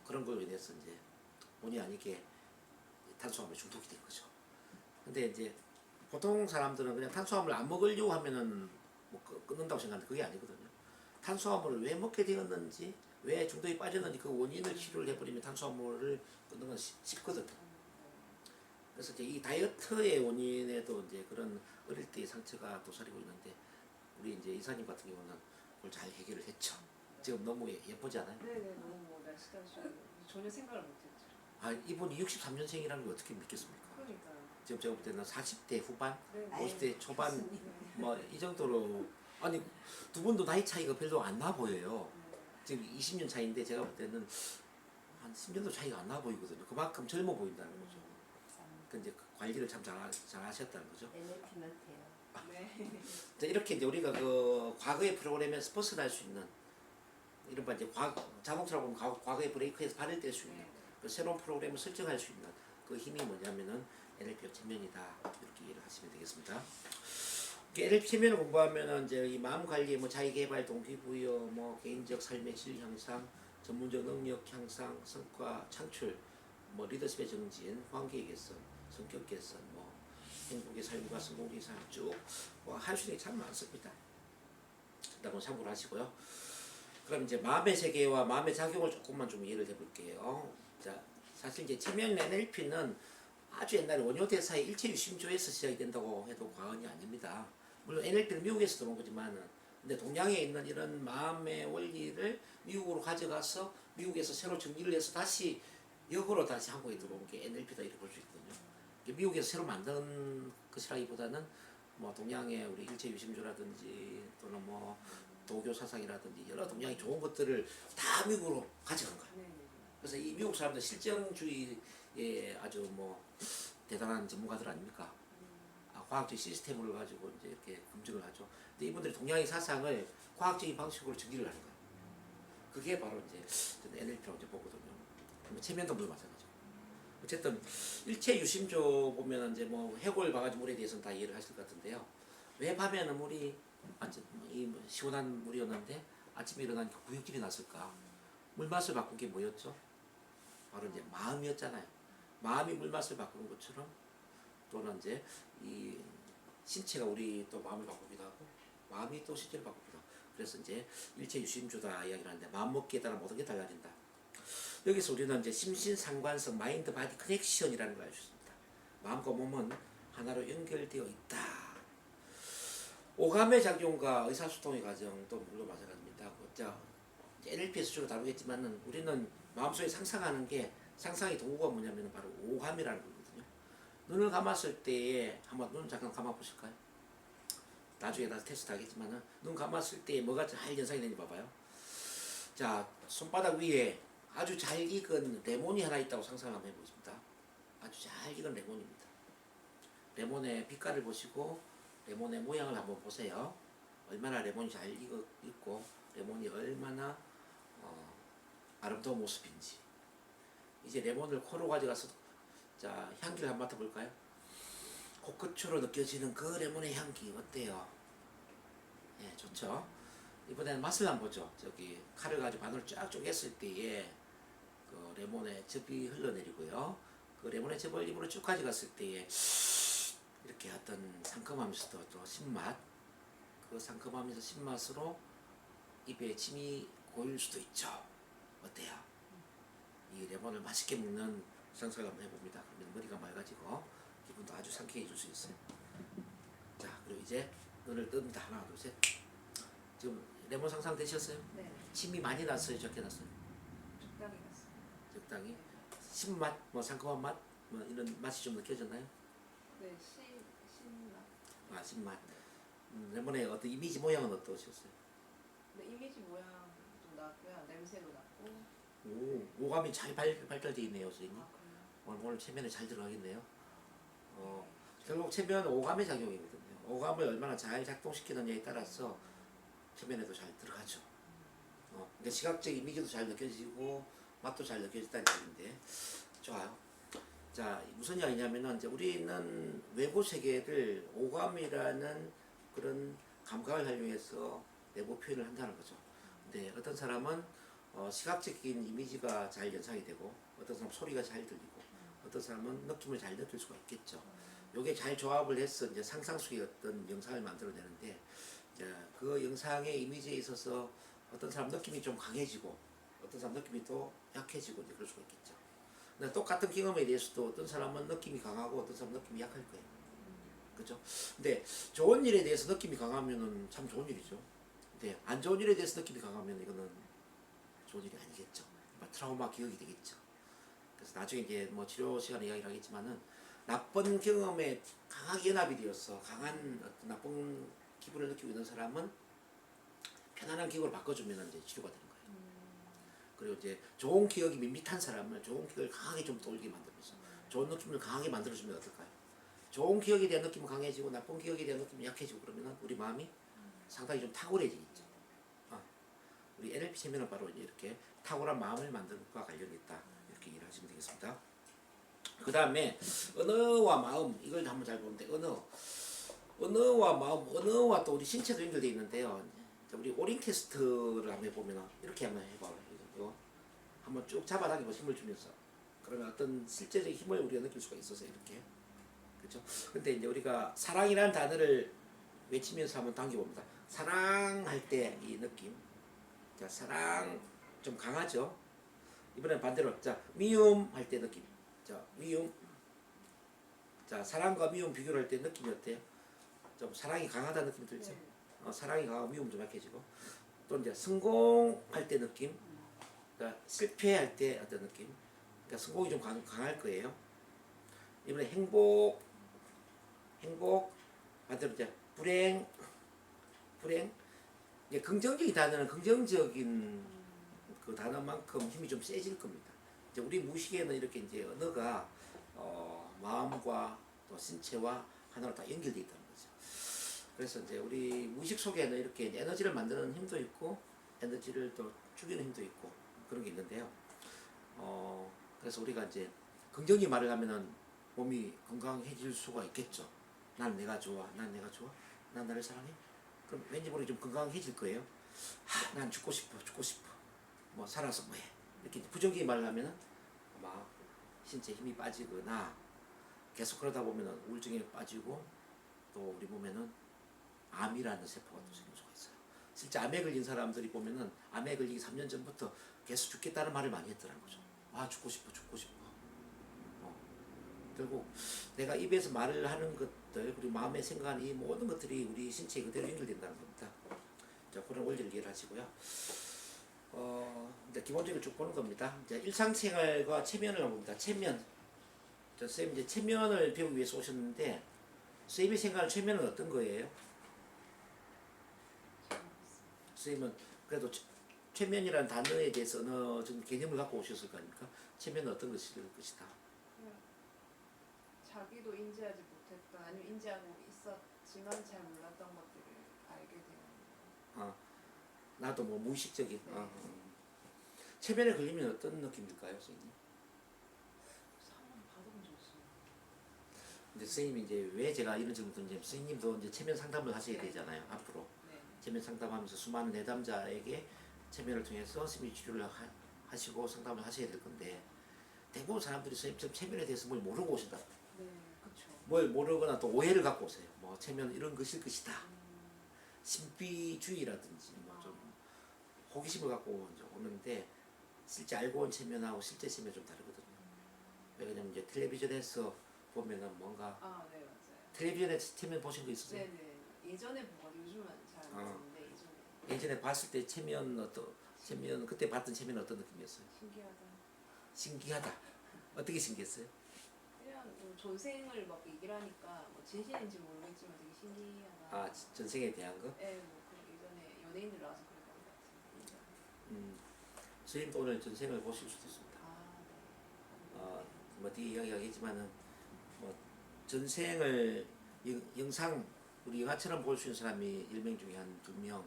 그런 걸로 인해서 이제 본의 아니게 탄수화물에 중독이 된 거죠. 근데 이제 보통 사람들은 그냥 탄수화물 안 먹으려고 하면은 뭐 끊는다고 생각하는데 그게 아니거든요. 탄수화물을 왜 먹게 되었는지, 왜 중독에 빠졌는지 그 원인을 치료를 해버리면 탄수화물을 끊는 건 쉽거든요. 그래서 이제 이 다이어트의 원인에도 이제 그런 어릴 때의 상처가 도사리고 있는데 우리 이제 이사님 같은 경우는 그걸 잘 해결을 했죠. 지금 너무 예쁘지 않아요? 네네 너무 뭐 날씬하시고 전혀 생각을 못했죠. 아, 이분이 63년생이라는 걸 어떻게 믿겠습니까? 그러니까요. 지금 제가 볼 때는 40대 후반, 네. 50대 초반 뭐 이 정도로 아니 두 분도 나이 차이가 별로 안 나 보여요. 지금 20년 차이인데 제가 볼 때는 한 10년도 차이가 안 나 보이거든요. 그만큼 젊어 보인다는 거죠. 근데 그 관리를 참 잘 하셨다는 거죠. NLP만 돼요. 네. 자, 이렇게 이제 우리가 그 과거의 프로그램에 스포츠를 할 수 있는 이른바 이제 자동차로 보면 과거의 브레이크에서 발을 뗄 수 있는 네. 그 새로운 프로그램을 설정할 수 있는 그 힘이 뭐냐면은 NLP가 체면이다 이렇게 이해를 하시면 되겠습니다. NLP 체면을 공부하면은 이제 이 마음 관리, 뭐 자기 개발, 동기부여, 뭐 개인적 삶의 질 향상, 전문적 능력 향상, 성과 창출, 뭐 리더십의 정진, 관계 개선, 성격 개선, 뭐 행복의 삶과 성공의 삶 쭉 뭐 할 수 있는 게 참 많습니다. 일단 참고를 하시고요. 그럼 이제 마음의 세계와 마음의 작용을 조금만 좀 이해를 해볼게요. 자, 사실 이제 체면 NLP는 아주 옛날에 원효 대사의 일체유심조에서 시작이 된다고 해도 과언이 아닙니다. 물론 NLP는 미국에서 들어온 거지만은 근데 동양에 있는 이런 마음의 원리를 미국으로 가져가서 미국에서 새로 정리를 해서 다시 역으로 다시 한국에 들어온 게 NLP다 이렇게 볼 수 있거든요. 이게 미국에서 새로 만든 것이라기보다는 뭐 동양의 우리 일체유심조라든지 또는 뭐 도교 사상이라든지 여러 동양의 좋은 것들을 다 미국으로 가져간 거예요. 네. 그래서 이 미국 사람들 실정주의에 아주 뭐 대단한 전문가들 아닙니까? 과학적 시스템을 가지고 이제 이렇게 검증을 하죠. 근데 이분들이 동양의 사상을 과학적인 방식으로 정리를 하는 거예요. 그게 바로 이제 저는 NLP라고 이제 보거든요. 체면도 물론 마찬가지고. 어쨌든 일체 유심조 보면 이제 뭐 해골 바가지 물에 대해서는 다 이해를 하실 것 같은데요. 왜 밤에는 물이 이 시원한 물이었는데 아침에 일어나니까 구역질이 났을까? 물맛을 바꾼 게 뭐였죠? 바로 이제 마음이었잖아요. 마음이 물맛을 바꾸는 것처럼 또는 이제 이 신체가 우리 또 마음을 바꾸기도 하고 마음이 또 신체를 바꾸기도 하고 그래서 이제 일체 유심조다 이야기를 하는데 마음 먹기에 따라 모든 게 달라진다. 여기서 우리는 이제 심신상관성 마인드 바디 커넥션이라는 걸 알 수 있습니다. 마음과 몸은 하나로 연결되어 있다. 오감의 작용과 의사소통의 과정도 물론 마찬가지입니다. 자, NLP에서 주로 다루겠지만은 우리는 마음속에 상상하는 게 상상의 도구가 뭐냐면 바로 오감이라는 거거든요. 눈을 감았을 때에 한번 눈 잠깐 감아 보실까요? 나중에 다시 테스트 하겠지만은 눈 감았을 때 뭐가 잘 연상이 되는지 봐봐요. 자, 손바닥 위에 아주 잘 익은 레몬이 하나 있다고 상상 한번 해보겠습니다. 아주 잘 익은 레몬입니다. 레몬의 빛깔을 보시고 레몬의 모양을 한번 보세요. 얼마나 레몬이 잘 익고 레몬이 얼마나 아름다운 모습인지. 이제 레몬을 코로 가져가서 자 향기를 한번 맡아볼까요? 코끝으로 느껴지는 그 레몬의 향기 어때요? 예, 좋죠. 이번에는 맛을 한번 보죠. 저기 칼을 가지고 반으로 쫙 쪼갰을 때에 그 레몬의 즙이 흘러내리고요. 그 레몬의 즙을 입으로 쭉 가져갔을 때에 이렇게 어떤 상큼하면서도 또 신맛, 그 상큼하면서 신맛으로 입에 침이 고일 수도 있죠. 어때요? 이 레몬을 맛있게 먹는 상상을 한번 해봅니다. 그러면 머리가 맑아지고 기분도 아주 상쾌해질 수 있어요. 자, 그리고 이제 눈을 뜹니다. 하나, 둘, 셋. 지금 레몬 상상 되셨어요? 네. 침이 많이 났어요? 적게 났어요? 적당히 갔어요. 적당히. 신맛, 뭐 상큼한 맛, 뭐 이런 맛이 좀 느껴졌나요? 네. 신맛. 아, 신맛. 레몬의 어떤 이미지 모양은 어떠셨어요? 근데 이미지 모양 좀 났고요. 냄새도 났고. 오, 오감이 잘 발달되어 있네요, 선생님. 아 그래요? 오늘 체면에 잘 들어가겠네요. 결국 체면은 오감의 작용이거든요. 오감을 얼마나 잘 작동시키느냐에 따라서 최면에도 잘 들어가죠. 그러니까 시각적 이미지도 잘 느껴지고 맛도 잘 느껴진다는 얘기인데 좋아요. 자, 무슨 이야기냐면은 이제 우리는 외부 세계를 오감이라는 그런 감각을 활용해서 내부 표현을 한다는 거죠. 근데 어떤 사람은 시각적인 이미지가 잘 연상이 되고 어떤 사람은 소리가 잘 들리고 어떤 사람은 느낌을 잘 느낄 수가 있겠죠. 요게 잘 조합을 해서 이제 상상 속의 어떤 영상을 만들어내는데 그 영상의 이미지에 있어서 어떤 사람 느낌이 좀 강해지고 어떤 사람 느낌이 또 약해지고 이제 그럴 수가 있겠죠. 근데 똑같은 경험에 대해서도 어떤 사람은 느낌이 강하고 어떤 사람은 느낌이 약할 거예요. 그죠? 근데 좋은 일에 대해서 느낌이 강하면은 참 좋은 일이죠. 근데 안 좋은 일에 대해서 느낌이 강하면 이거는 좋은 일이 아니겠죠. 트라우마 기억이 되겠죠. 그래서 나중에 이제 뭐 치료 시간에 이야기를 하겠지만은 나쁜 경험에 강하게 연합이 되어서 강한 어떤 나쁜 기분을 느끼고 있는 사람은 편안한 기억으로 바꿔주면 이제 치료가 되는 거예요. 그리고 이제 좋은 기억이 밋밋한 사람을 좋은 기억을 강하게 좀 떠올리게 만들면서 좋은 느낌을 강하게 만들어주면 어떨까요? 좋은 기억에 대한 느낌은 강해지고 나쁜 기억에 대한 느낌이 약해지고 그러면 우리 마음이 상당히 좀 탁월해지겠죠. 우리 NLP 세미나는 바로 이렇게 탁월한 마음을 만드는 것과 관련이 있다. 이렇게 이해를 하시면 되겠습니다. 그 다음에 언어와 마음 이걸 한번 잘 보는데 언어와 마음, 언어와 또 우리 신체도 연결되어 있는데요. 우리 오링 테스트를 한번 해보면 이렇게 한번 해봐요. 이거 한번 쭉 잡아당기고 힘을 주면서 그러면 어떤 실제적인 힘을 우리가 느낄 수가 있어서 이렇게 그렇죠. 근데 이제 우리가 사랑이라는 단어를 외치면서 한번 당겨봅니다. 사랑할 때 이 느낌. 자, 사랑 좀 강하죠. 이번엔 반대로 자 미움 할 때 느낌. 자 미움. 자 사랑과 미움 비교를 할 때 느낌이 어때요? 좀 사랑이 강하다는 느낌이 들죠. 사랑이 강하고 미움 좀 약해지고 또 이제 성공할 때 느낌. 그러니까 실패할 때 어떤 느낌. 그러니까 성공이 좀 강할 거예요. 이번에 행복 반대로 이제 불행 이제 긍정적인 단어는 긍정적인 그 단어만큼 힘이 좀 세질 겁니다. 이제 우리 무의식에는 이렇게 이제 언어가 마음과 또 신체와 하나로 다 연결되어 있다는 거죠. 그래서 이제 우리 무의식 속에는 이렇게 에너지를 만드는 힘도 있고 에너지를 또 죽이는 힘도 있고 그런 게 있는데요. 그래서 우리가 이제 긍정적인 말을 하면은 몸이 건강해질 수가 있겠죠. 난 내가 좋아, 난 내가 좋아, 난 나를 사랑해. 그럼 왠지 모르게 좀 건강해질 거예요. 난 죽고 싶어, 뭐 살아서 뭐해. 이렇게 부정적인 말을 하면은 아마 신체 힘이 빠지거나 계속 그러다 보면은 우울증에 빠지고 또 우리 몸에는 암이라는 세포가 또 생길 수가 있어요. 실제 암에 걸린 사람들이 보면은 암에 걸리기 3년 전부터 계속 죽겠다는 말을 많이 했더라는 거죠. 죽고 싶어. 결국 내가 입에서 말을 하는 것들 그리고 마음에 생각하는 이 모든 것들이 우리 신체에 그대로 연결된다는 겁니다. 자, 그런 원리를 이해를 하시고요. 이제 기본적으로 쭉 보는 겁니다. 이제 일상생활과 체면을 봅니다. 체면. 자, 선생님 이제 체면을 배우기 위해서 오셨는데 선생님이 생각하는 체면은 어떤 거예요? 선생님은 그래도 체면이라는 단어에 대해서 어느 정도 개념을 갖고 오셨을 거 아닙니까? 체면은 어떤 것일 것이다. 자기도 인지하지 못했던 아니면 인지하고 있었지만 잘 몰랐던 것들을 알게 되는. 나도 뭐 무의식적인. 네. 체면에 걸리면 어떤 느낌일까요, 선생님? 사람 받으면 좋습니다. 근데 선생님이 이제 왜 제가 이런 질문 드리냐면 선생님도 이제 체면 상담을 하셔야 되잖아요, 앞으로. 네. 체면 상담하면서 수많은 내담자에게 체면을 통해서 심리 치료를 하시고 상담을 하셔야 될 건데 대부분 사람들이 선생님처럼 체면에 대해서 뭘 모르고 오신다. 네, 그렇죠. 뭘 모르거나 또 오해를 갖고 오세요. 뭐 체면 이런 것일 것이다. 신비주의라든지 뭐 좀 호기심을 갖고 이제 오는데 실제 알고 온 체면하고 실제 체면 좀 다르거든요. 왜냐면 이제 텔레비전에서 보면은 뭔가 네, 맞아요. 텔레비전에서 체면 보신 거 있으세요? 네네. 예전에 보고 요즘은 잘 안 보는데 예전에 봤을 때 체면 그때 봤던 체면 어떤 느낌이었어요? 신기하다. 어떻게 신기했어요? 그냥 전생을 막 얘기를 하니까 뭐 진실인지 모르겠지만 되게 신기하다. 전생에 대한 거? 네, 뭐 예전에 연예인들 나와서 그랬던 것 같은데. 선생님도 오늘 전생을 보실 수도 있습니다. 네. 뭐 뒤에 이야기하겠지만은 뭐 전생을 영상 우리 영화처럼 볼 수 있는 사람이 10명 중에 한 2명,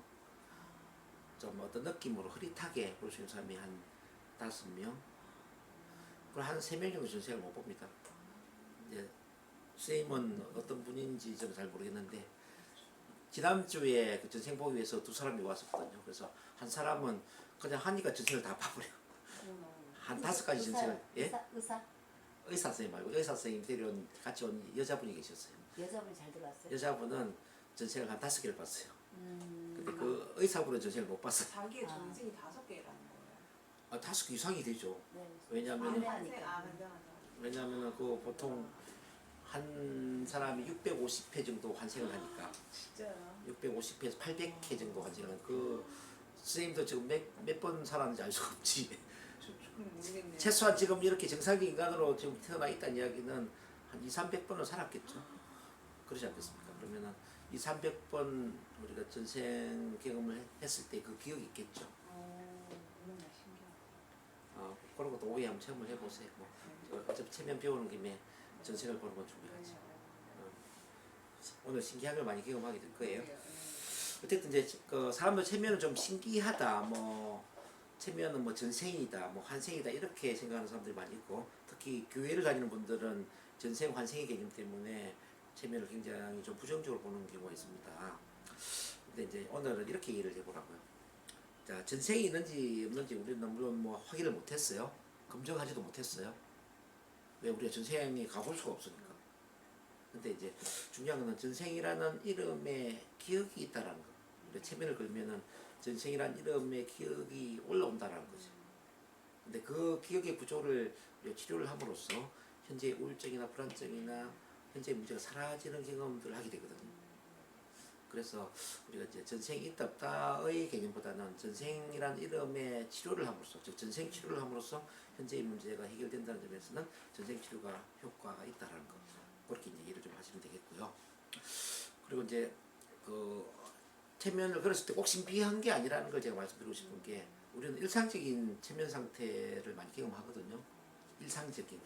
좀 어떤 느낌으로 흐릿하게 볼 수 있는 사람이 한 5명, 그리고 한 3명 정도 전생을 못 봅니다. 이제 선생님은 어떤 분인지 저는 잘 모르겠는데 지난주에 그 전생 보기 위해서 2사람이 왔었거든요. 그래서 한 사람은 그냥 하니까 전생을 다 봐버려요. 한 5가지 전생을. 예? 의사 선생님 말고 의사 선생님 데려온 같이 온 여자분이 계셨어요. 여자분이 잘 들어왔어요. 여자분은 전생을 한 5개를 봤어요. 근데 그 의사분은 전생을 못 봤어요. 자기의 전생이 5개라는 거예요. 5개 이상이 되죠. 네. 왜냐하면 반대하니까. 왜냐하면 그 보통 한 사람이 650회 정도 환생을 하니까 진짜요? 650회에서 800회 정도 환생을 하는 그 선생님도 지금 몇 번 살았는지 알 수가 없지. 그건 모르겠네요. 최소한 지금 이렇게 정상적인 인간으로 지금 태어나 있다는 이야기는 한 2, 300번은 살았겠죠. 그러지 않겠습니까? 그러면은 2, 300번 우리가 전생 경험을 했을 때 그 기억이 있겠죠. 너무나 신기하다. 그런 것도 오해 한번 체험을 해보세요. 어차피 체면 배우는 김에 전생을 보는 건 중요하지. 오늘 신기한 걸 많이 경험하게 될 거예요. 어쨌든 이제 그 사람들 체면은 좀 신기하다, 뭐 체면은 뭐 전생이다, 뭐 환생이다 이렇게 생각하는 사람들이 많이 있고, 특히 교회를 다니는 분들은 전생 환생의 개념 때문에 체면을 굉장히 좀 부정적으로 보는 경우가 있습니다. 근데 이제 오늘은 이렇게 얘기를 해보라고요. 자, 전생이 있는지 없는지 우리는 물론 뭐 확인을 못했어요. 검증하지도 못했어요. 왜? 우리가 전생이 가볼 수가 없으니까. 근데 이제 중요한 거는 전생이라는 이름에 기억이 있다라는 거. 우리가 체면을 걸면은 전생이라는 이름의 기억이 올라온다라는 거죠. 근데 그 기억의 구조를 치료를 함으로써 현재의 우울증이나 불안증이나 현재의 문제가 사라지는 경험들을 하게 되거든요. 그래서 우리가 이제 전생이 있다 없다의 개념보다는 전생이라는 이름의 치료를 함으로써, 즉 전생 치료를 함으로써 현재의 문제가 해결된다는 점에서는 전생 치료가 효과가 있다라는 거. 그렇게 이제 이해를 좀 하시면 되겠고요. 그리고 이제 그 체면을 걸었을 때 꼭 신비한 게 아니라는 걸 제가 말씀드리고 싶은 게, 우리는 일상적인 체면 상태를 많이 경험하거든요. 일상적인.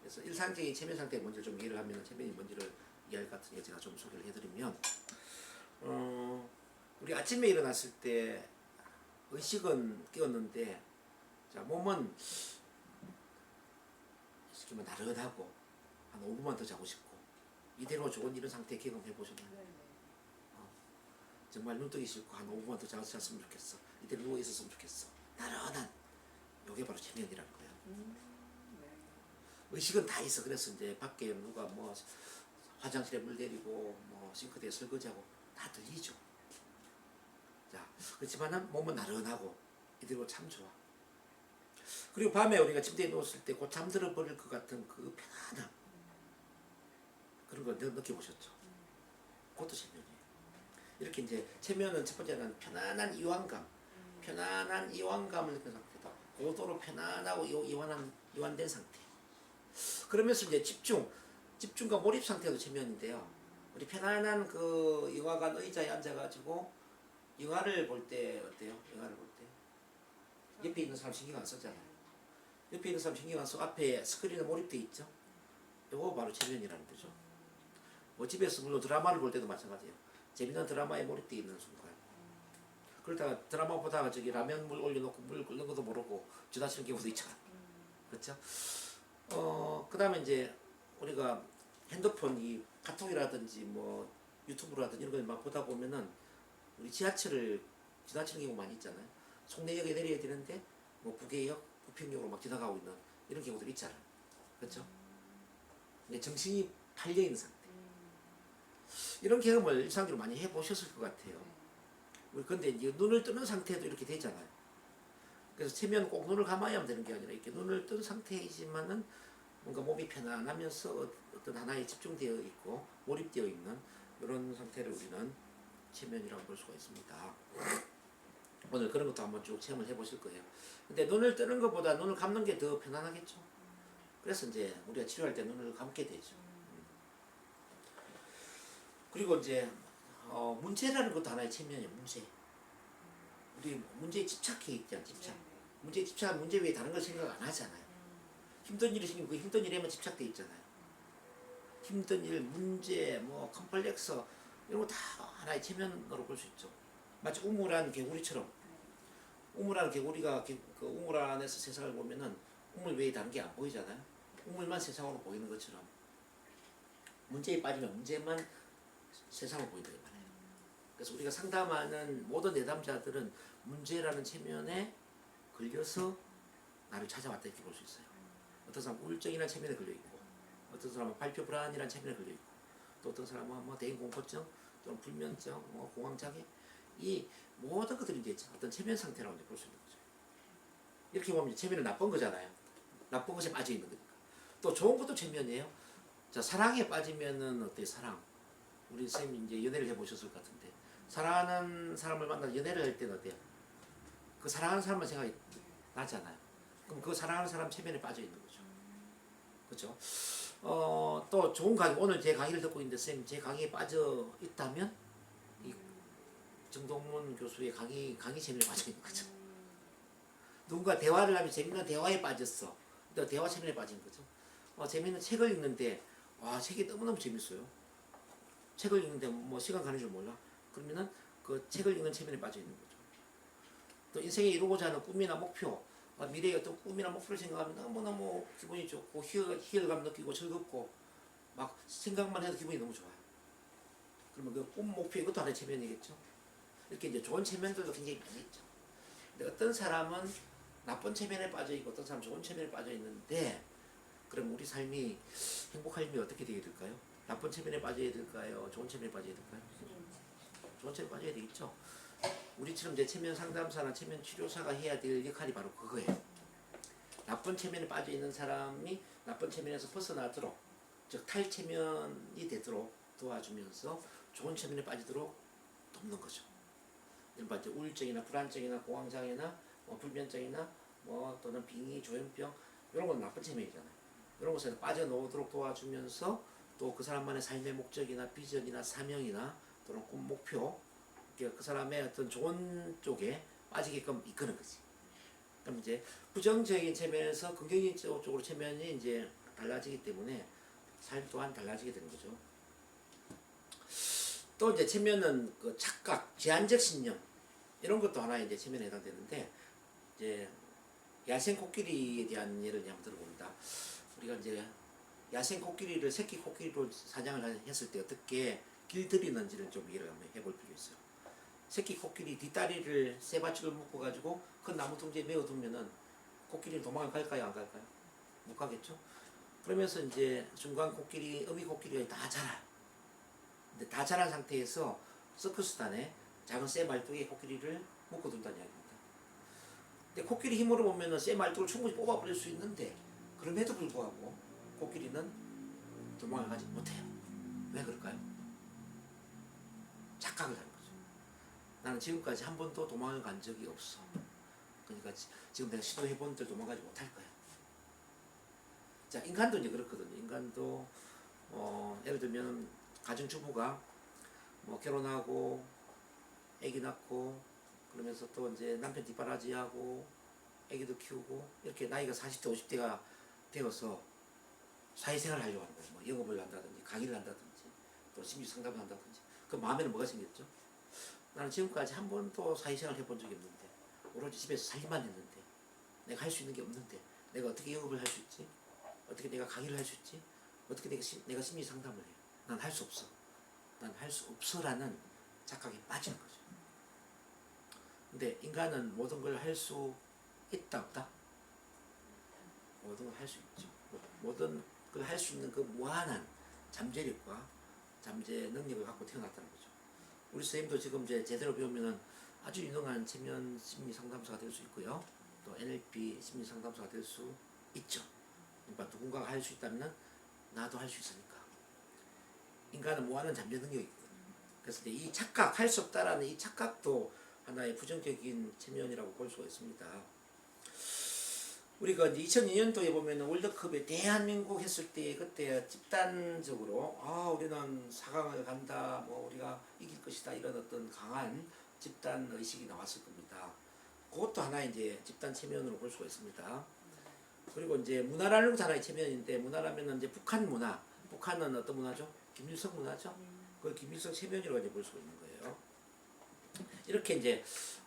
그래서 일상적인 체면 상태 먼저 좀 이해를 하면 체면이 뭔지를 이해할 것 같으니까 제가 좀 소개를 해드리면, 우리 아침에 일어났을 때 의식은 깨었는데, 자, 몸은 시키면 나른하고 한 5분만 더 자고 싶고, 이대로 좋은 이런 상태 경험해 보셨나요? 정말 눈 뜨기 싫고 한 5분만 더 잤으면 좋겠어. 이대로 누워 있었으면 좋겠어. 나른한. 요게 바로 체면이라는 거예요. 의식은 다 있어. 그래서 이제 밖에 누가 뭐 화장실에 물 내리고 뭐 싱크대에 설거지하고 다 들리죠. 자, 그렇지만은 몸은 나른하고 이대로 참 좋아. 그리고 밤에 우리가 침대에 누웠을 때 곧 잠들어 버릴 것 같은 그 편안함, 그런 거 느껴보셨죠? 그것도 체면이에요. 이렇게 이제 체면은 첫 번째는 편안한 이완감, 편안한 이완감을 느끼는 상태다. 고도로 편안하고 이완된 상태. 그러면서 이제 집중과 몰입 상태도 체면인데요. 우리 편안한 그 영화관 의자에 앉아가지고 영화를 볼 때 어때요? 영화를 볼 때 옆에 있는 사람 신경 안 쓰잖아요. 옆에 있는 사람 신경 안 쓰고 앞에 스크린에 몰입돼 있죠. 이거 바로 체면이라는 거죠. 뭐 집에서 물론 드라마를 볼 때도 마찬가지예요. 재밌는 드라마에 몰입돼 있는 순간. 그러다가 드라마 보다가 저기 라면 물 올려놓고 물 끓는 것도 모르고 지나치는 경우도 있잖아. 그렇죠? 그 다음에 이제 우리가 핸드폰 이 카톡이라든지 뭐 유튜브라든지 이런 걸 막 보다 보면은 우리 지하철을 지나치는 경우 많이 있잖아요. 송내역에 내려야 되는데 뭐 부계역, 부평역으로 막 지나가고 있는 이런 경우들이 있잖아요. 그렇죠? 이게 정신이 팔려 있는 상태. 이런 경험을 일상적으로 많이 해보셨을 것 같아요. 그런데 이제 눈을 뜨는 상태도 이렇게 되잖아요. 그래서 체면 꼭 눈을 감아야 되는 게 아니라 이렇게 눈을 뜬 상태이지만은 뭔가 몸이 편안하면서 어떤 하나에 집중되어 있고 몰입되어 있는 이런 상태를 우리는 체면이라고 볼 수가 있습니다. 오늘 그런 것도 한번 쭉 체험을 해보실 거예요. 근데 눈을 뜨는 것보다 눈을 감는 게 더 편안하겠죠. 그래서 이제 우리가 치료할 때 눈을 감게 되죠. 그리고 이제 문제라는 것도 하나의 체면이에요. 문제. 우리 문제에 집착해 있잖아. 집착. 문제에 집착하면 문제 외에 다른 걸 생각 안 하잖아요. 힘든 일이 생기면 그 힘든 일에만 집착돼 있잖아요. 힘든 일, 문제, 뭐 컴플렉스, 이런 거 다 하나의 체면으로 볼 수 있죠. 마치 우물한 개구리처럼 우물한 개구리가 그 우물 안에서 세상을 보면은 우물 외에 다른 게 안 보이잖아요. 우물만 세상으로 보이는 것처럼 문제에 빠지면 문제만 세상으로 보인다 이 말이에요. 그래서 우리가 상담하는 모든 내담자들은 문제라는 체면에 걸려서 나를 찾아왔다 이렇게 볼 수 있어요. 어떤 사람은 우울증이라는 체면에 걸려 있고, 어떤 사람은 발표 불안이라는 체면에 걸려 있고, 또 어떤 사람은 뭐 대인 공포증, 또는 불면증, 뭐 공황장애, 이 모든 것들이 이제 어떤 체면 상태라고 이제 볼 수 있는 거죠. 이렇게 보면 체면은 나쁜 거잖아요. 나쁜 것에 빠져 있는 거니까. 또 좋은 것도 체면이에요. 자, 사랑에 빠지면은 어때요? 사랑. 우리 선생님이 이제 연애를 해보셨을 것 같은데, 사랑하는 사람을 만나 연애를 할 때는 어때요? 그 사랑하는 사람만 생각이 나잖아요. 그럼 그 사랑하는 사람 체면에 빠져 있는 거죠. 그렇죠? 또 좋은 강의, 오늘 제 강의를 듣고 있는데 선생님 제 강의에 빠져 있다면 이 정동문 교수의 강의 체면에 빠져 있는 거죠. 누군가 대화를 하면 재밌는 대화에 빠졌어. 또 대화 체면에 빠진 거죠. 재밌는 책을 읽는데 와 책이 너무너무 재밌어요. 책을 읽는데 뭐 시간 가는 줄 몰라. 그러면은 그 책을 읽는 체면에 빠져 있는 거죠. 또 인생에 이루고자 하는 꿈이나 목표, 미래의 어떤 꿈이나 목표를 생각하면 너무너무 기분이 좋고 희열감 느끼고 즐겁고 막 생각만 해도 기분이 너무 좋아요. 그러면 그 꿈 목표 이것도 하나의 체면이겠죠. 이렇게 이제 좋은 체면들도 굉장히 많이 있죠. 근데 어떤 사람은 나쁜 체면에 빠져 있고 어떤 사람은 좋은 체면에 빠져 있는데 그럼 우리 삶이 행복할 삶이 어떻게 되게 될까요? 나쁜 체면에 빠져야 될까요? 좋은 체면에 빠져야 될까요? 좋은 체면에 빠져야 되겠죠. 우리처럼 이제 체면 상담사나 체면 치료사가 해야 될 역할이 바로 그거예요. 나쁜 체면에 빠져 있는 사람이 나쁜 체면에서 벗어나도록, 즉 탈체면이 되도록 도와주면서 좋은 체면에 빠지도록 돕는 거죠. 이른바 이제 우울증이나 불안증이나 공황장애나 불면증이나 또는 빙의, 조현병 이런 건 나쁜 체면이잖아요. 이런 것에서 빠져나오도록 도와주면서 또 그 사람만의 삶의 목적이나 비전이나 사명이나 또는 꿈 목표 그 사람의 어떤 좋은 쪽에 빠지게끔 이끄는 거지. 그럼 이제 부정적인 체면에서 긍정적인 쪽으로 체면이 이제 달라지기 때문에 삶 또한 달라지게 되는 거죠. 또 이제 체면은 그 착각, 제한적 신념 이런 것도 하나의 이제 체면에 해당되는데 이제 야생 코끼리에 대한 예를 한번 들어봅니다. 우리가 이제 야생 코끼리를 새끼 코끼리로 사냥을 했을 때 어떻게 길들이는지를 좀 이해를 한번 해볼 필요 있어요. 새끼 코끼리 뒷다리를 세 바퀴를 묶어 가지고 큰 나무 둥지에 메어두면은 코끼리는 도망을 갈까요, 안 갈까요? 못 가겠죠. 그러면서 이제 중간 코끼리, 어미 코끼리가 다 자라요. 근데 다 자란 상태에서 서커스단에 작은 새 말뚝에 코끼리를 묶어둔다는 이야기입니다. 근데 코끼리 힘으로 보면은 새 말뚝을 충분히 뽑아버릴 수 있는데 그럼에도 불구하고 코끼리는 도망을 가지 못해요. 왜 그럴까요? 착각을 하는 거죠. 나는 지금까지 한 번도 도망을 간 적이 없어. 그러니까 지금 내가 시도해본 데 도망가지 못할 거야. 자, 인간도 이제 그렇거든요. 인간도 예를 들면 가정주부가 결혼하고 아기 낳고 그러면서 또 이제 남편 뒷바라지하고 아기도 키우고 이렇게 나이가 40대 50대가 되어서 사회생활을 하려고 하는 거예요. 영업을 한다든지 강의를 한다든지 또 심리 상담을 한다든지 그 마음에는 뭐가 생겼죠? 나는 지금까지 한 번도 사회생활을 해본 적이 없는데 오로지 집에서 살기만 했는데 내가 할 수 있는 게 없는데 내가 어떻게 영업을 할 수 있지? 어떻게 내가 강의를 할 수 있지? 어떻게 내가 심리 상담을 해? 난 할 수 없어. 난 할 수 없어라는 착각에 빠지는 거죠. 근데 인간은 모든 걸 할 수 있다 없다? 모든 걸 할 수 있죠. 모든 걸 할 수 있는 그 무한한 잠재력과 잠재 능력을 갖고 태어났다는 거죠. 우리 선생님도 지금 이제 제대로 배우면은 아주 유능한 체면 심리 상담사가 될 수 있고요. 또 NLP 심리 상담사가 될 수 있죠. 그러니까 누군가가 할 수 있다면 나도 할 수 있으니까. 인간은 무한한 잠재 능력이 있거든요. 그래서 이제 이 착각, 할 수 없다라는 이 착각도 하나의 부정적인 체면이라고 볼 수가 있습니다. 우리가 이제 2002년도에 보면 월드컵에 대한민국 했을 때 그때 집단적으로 우리는 4강을 간다, 우리가 이길 것이다 이런 어떤 강한 집단 의식이 나왔을 겁니다. 그것도 하나의 이제 집단 체면으로 볼 수가 있습니다. 그리고 이제 문화라는 것도 하나의 체면인데 문화라면은 이제 북한 문화, 북한은 어떤 문화죠? 김일성 문화죠. 그 김일성 체면이라고 이제 볼 수가 있는 거예요. 이렇게 이제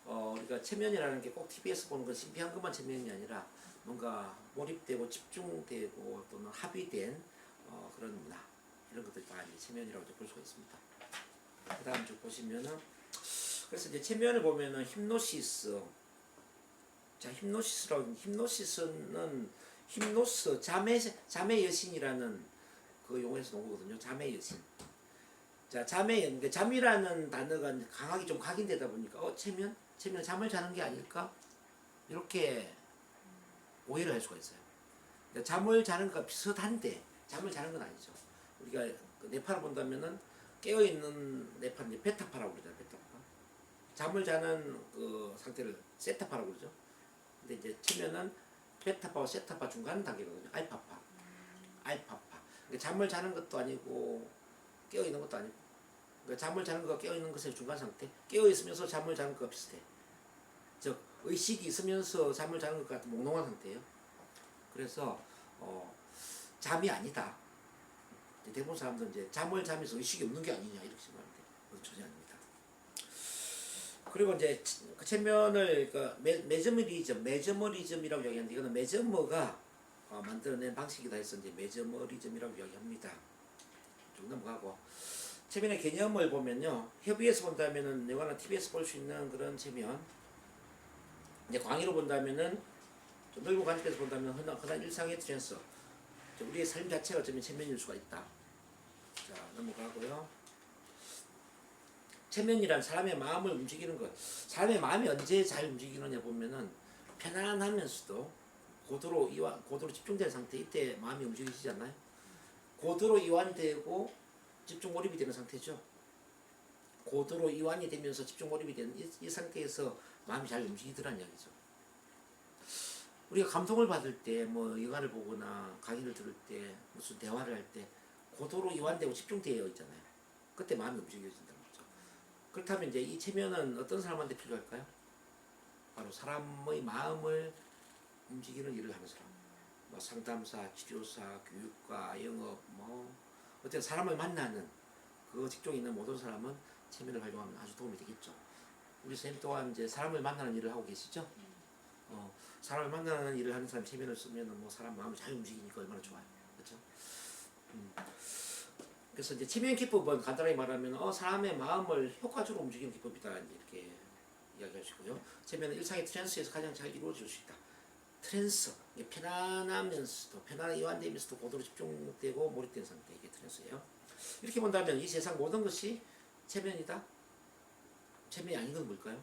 우리가 체면이라는 게 꼭 TV에서 보는 건 신비한 것만 체면이 아니라 뭔가 몰입되고 집중되고 또는 합의된 그런 문화 이런 것들이 다 이제 체면이라고 볼 수가 있습니다. 그 다음 쭉 보시면은 그래서 이제 체면을 보면은 힌노시스 자 힌노시스는 힌노스 자매 여신이라는 그 용어에서 온 거거든요. 자매 여신. 자 그러니까 잠이라는 단어가 강하게 좀 각인되다 보니까 체면 잠을 자는 게 아닐까 이렇게 오해를 할 수가 있어요. 그러니까 잠을 자는 것과 비슷한데 잠을 자는 건 아니죠. 우리가 그 뇌파를 본다면은 깨어 있는 뇌파는 베타파라고 그러잖아요. 베타파. 잠을 자는 그 상태를 세타파라고 그러죠. 근데 이제 체면은 베타파와 세타파 중간 단계거든요. 알파파. 그러니까 잠을 자는 것도 아니고 깨어 있는 것도 아니고. 그러니까 잠을 자는 것과 깨어 있는 것의 중간 상태. 깨어 있으면서 잠을 자는 것과 비슷해. 즉 의식이 있으면서 잠을 자는 것 같은 몽롱한 상태예요. 그래서 잠이 아니다. 대부분 사람들은 이제 잠을 자면서 의식이 없는 게 아니냐 이렇게 생각하는데 그건 전혀 아닙니다. 그리고 이제 그 체면을 그러니까 매저머리즘이라고 이야기하는데 이거는 매저머가 만들어낸 방식이다 해서 이제 매저머리즘이라고 이야기합니다. 쭉 넘어가고 체면의 개념을 보면요 협의에서 본다면은 영화나 TV에서 볼 수 있는 그런 체면 이제 광의로 본다면은 좀 넓은 관점에서 본다면 흔한 일상의 트랜스 우리의 삶 자체가 어쩌면 체면일 수가 있다. 자 넘어가고요. 체면이란 사람의 마음을 움직이는 것. 사람의 마음이 언제 잘 움직이느냐 보면은 편안하면서도 고도로 집중된 상태 이때 마음이 움직이시지 않나요? 고도로 이완되고 집중 몰입이 되는 상태죠. 고도로 이완이 되면서 집중 몰입이 되는 이 상태에서 마음이 잘 움직이더란 이야기죠. 우리가 감동을 받을 때 뭐 영화를 보거나 강의를 들을 때 무슨 대화를 할 때 고도로 이완되고 집중되어 있잖아요. 그때 마음이 움직여진다는 거죠. 그렇다면 이제 이 체면은 어떤 사람한테 필요할까요? 바로 사람의 마음을 움직이는 일을 하는 사람. 뭐 상담사, 치료사, 교육가, 영업, 뭐 어떤 사람을 만나는 그 직종에 있는 모든 사람은 체면을 활용하면 아주 도움이 되겠죠. 우리 선생님 또한 이제 사람을 만나는 일을 하고 계시죠? 사람을 만나는 일을 하는 사람 체면을 쓰면은 뭐 사람 마음을 잘 움직이니까 얼마나 좋아요. 그렇죠? 그래서 이제 체면 기법은 간단하게 말하면 사람의 마음을 효과적으로 움직이는 기법이다 이렇게 이야기할 수 있고요. 체면은 일상의 트랜스에서 가장 잘 이루어질 수 있다. 트랜스, 편안하면서도 편안하게 이완되면서도 고도로 집중되고 몰입된 상태 이게 트랜스예요. 이렇게 본다면 이 세상 모든 것이 체면이다. 체면이 아닌 건 뭘까요?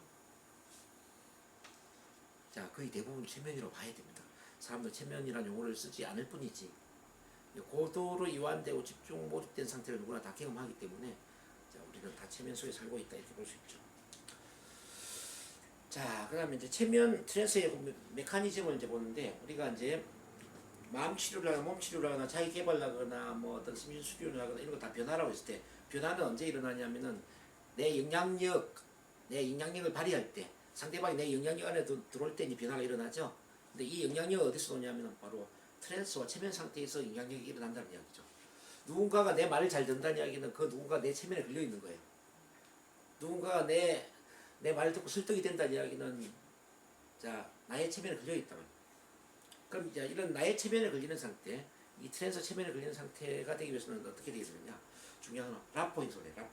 자, 거의 대부분 체면이라고 봐야 됩니다. 사람들 체면이라는 용어를 쓰지 않을 뿐이지 고도로 이완되고 집중 몰입된 상태를 누구나 다 경험하기 때문에 자, 우리는 다 체면 속에 살고 있다 이렇게 볼 수 있죠. 자, 그다음에 이제 체면 트랜스의 메커니즘을 이제 보는데 우리가 이제 마음 치료를 하거나 몸 치료를 하거나 자기 개발을 하거나 뭐 어떤 심신 수련을 하거나 이런 거 다 변화라고 했을 때 변화는 언제 일어나냐면은 내 영향력을 발휘할 때 상대방이 내 영향력 안에 들어올 때 변화가 일어나죠. 근데 이 영향력이 어디서 오냐면은 바로 트랜스와 체면 상태에서 영향력이 일어난다는 이야기죠. 누군가가 내 말을 잘 듣는다는 이야기는 그 누군가 내 체면에 걸려 있는 거예요. 누군가가 내 말을 듣고 설득이 된다는 이야기는 자 나의 체면에 걸려 있다는. 그럼 이제 이런 나의 체면에 걸리는 상태, 이 트랜스 체면에 걸리는 상태가 되기 위해서는 어떻게 되야 되느냐? 중요한 건 라포 인소네 라포.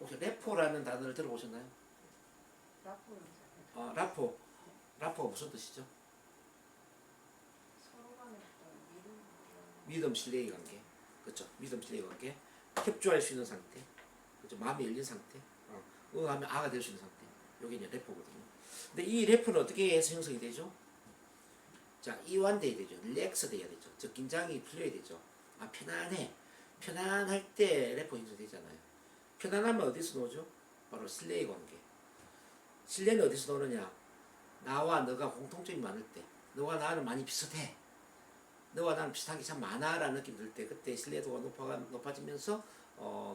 혹시 레포라는 단어를 들어보셨나요? 라포가 무슨 뜻이죠? 서로 간의 어떤 믿음, 신뢰의 관계. 그렇죠. 믿음, 신뢰의 관계. 협조할 수 있는 상태. 그렇죠. 마음이 열린 상태. 하면 아가 될 수 있는 상태. 이게 이제 레포거든요. 근데 이 레포는 어떻게 해서 형성이 되죠? 자, 이완돼야 되죠. 릴렉스 돼야 되죠. 즉 긴장이 풀려야 되죠. 편안해. 편안할 때 레포 형성되잖아요. 편안하면 어디서 나오죠? 바로 신뢰의 관계. 신뢰는 어디서 나오느냐? 나와 너가 공통점이 많을 때, 너와 나는 많이 비슷해. 너와 나는 비슷한 게 참 많아라는 느낌이 들 때, 그때 신뢰도가 높아지면서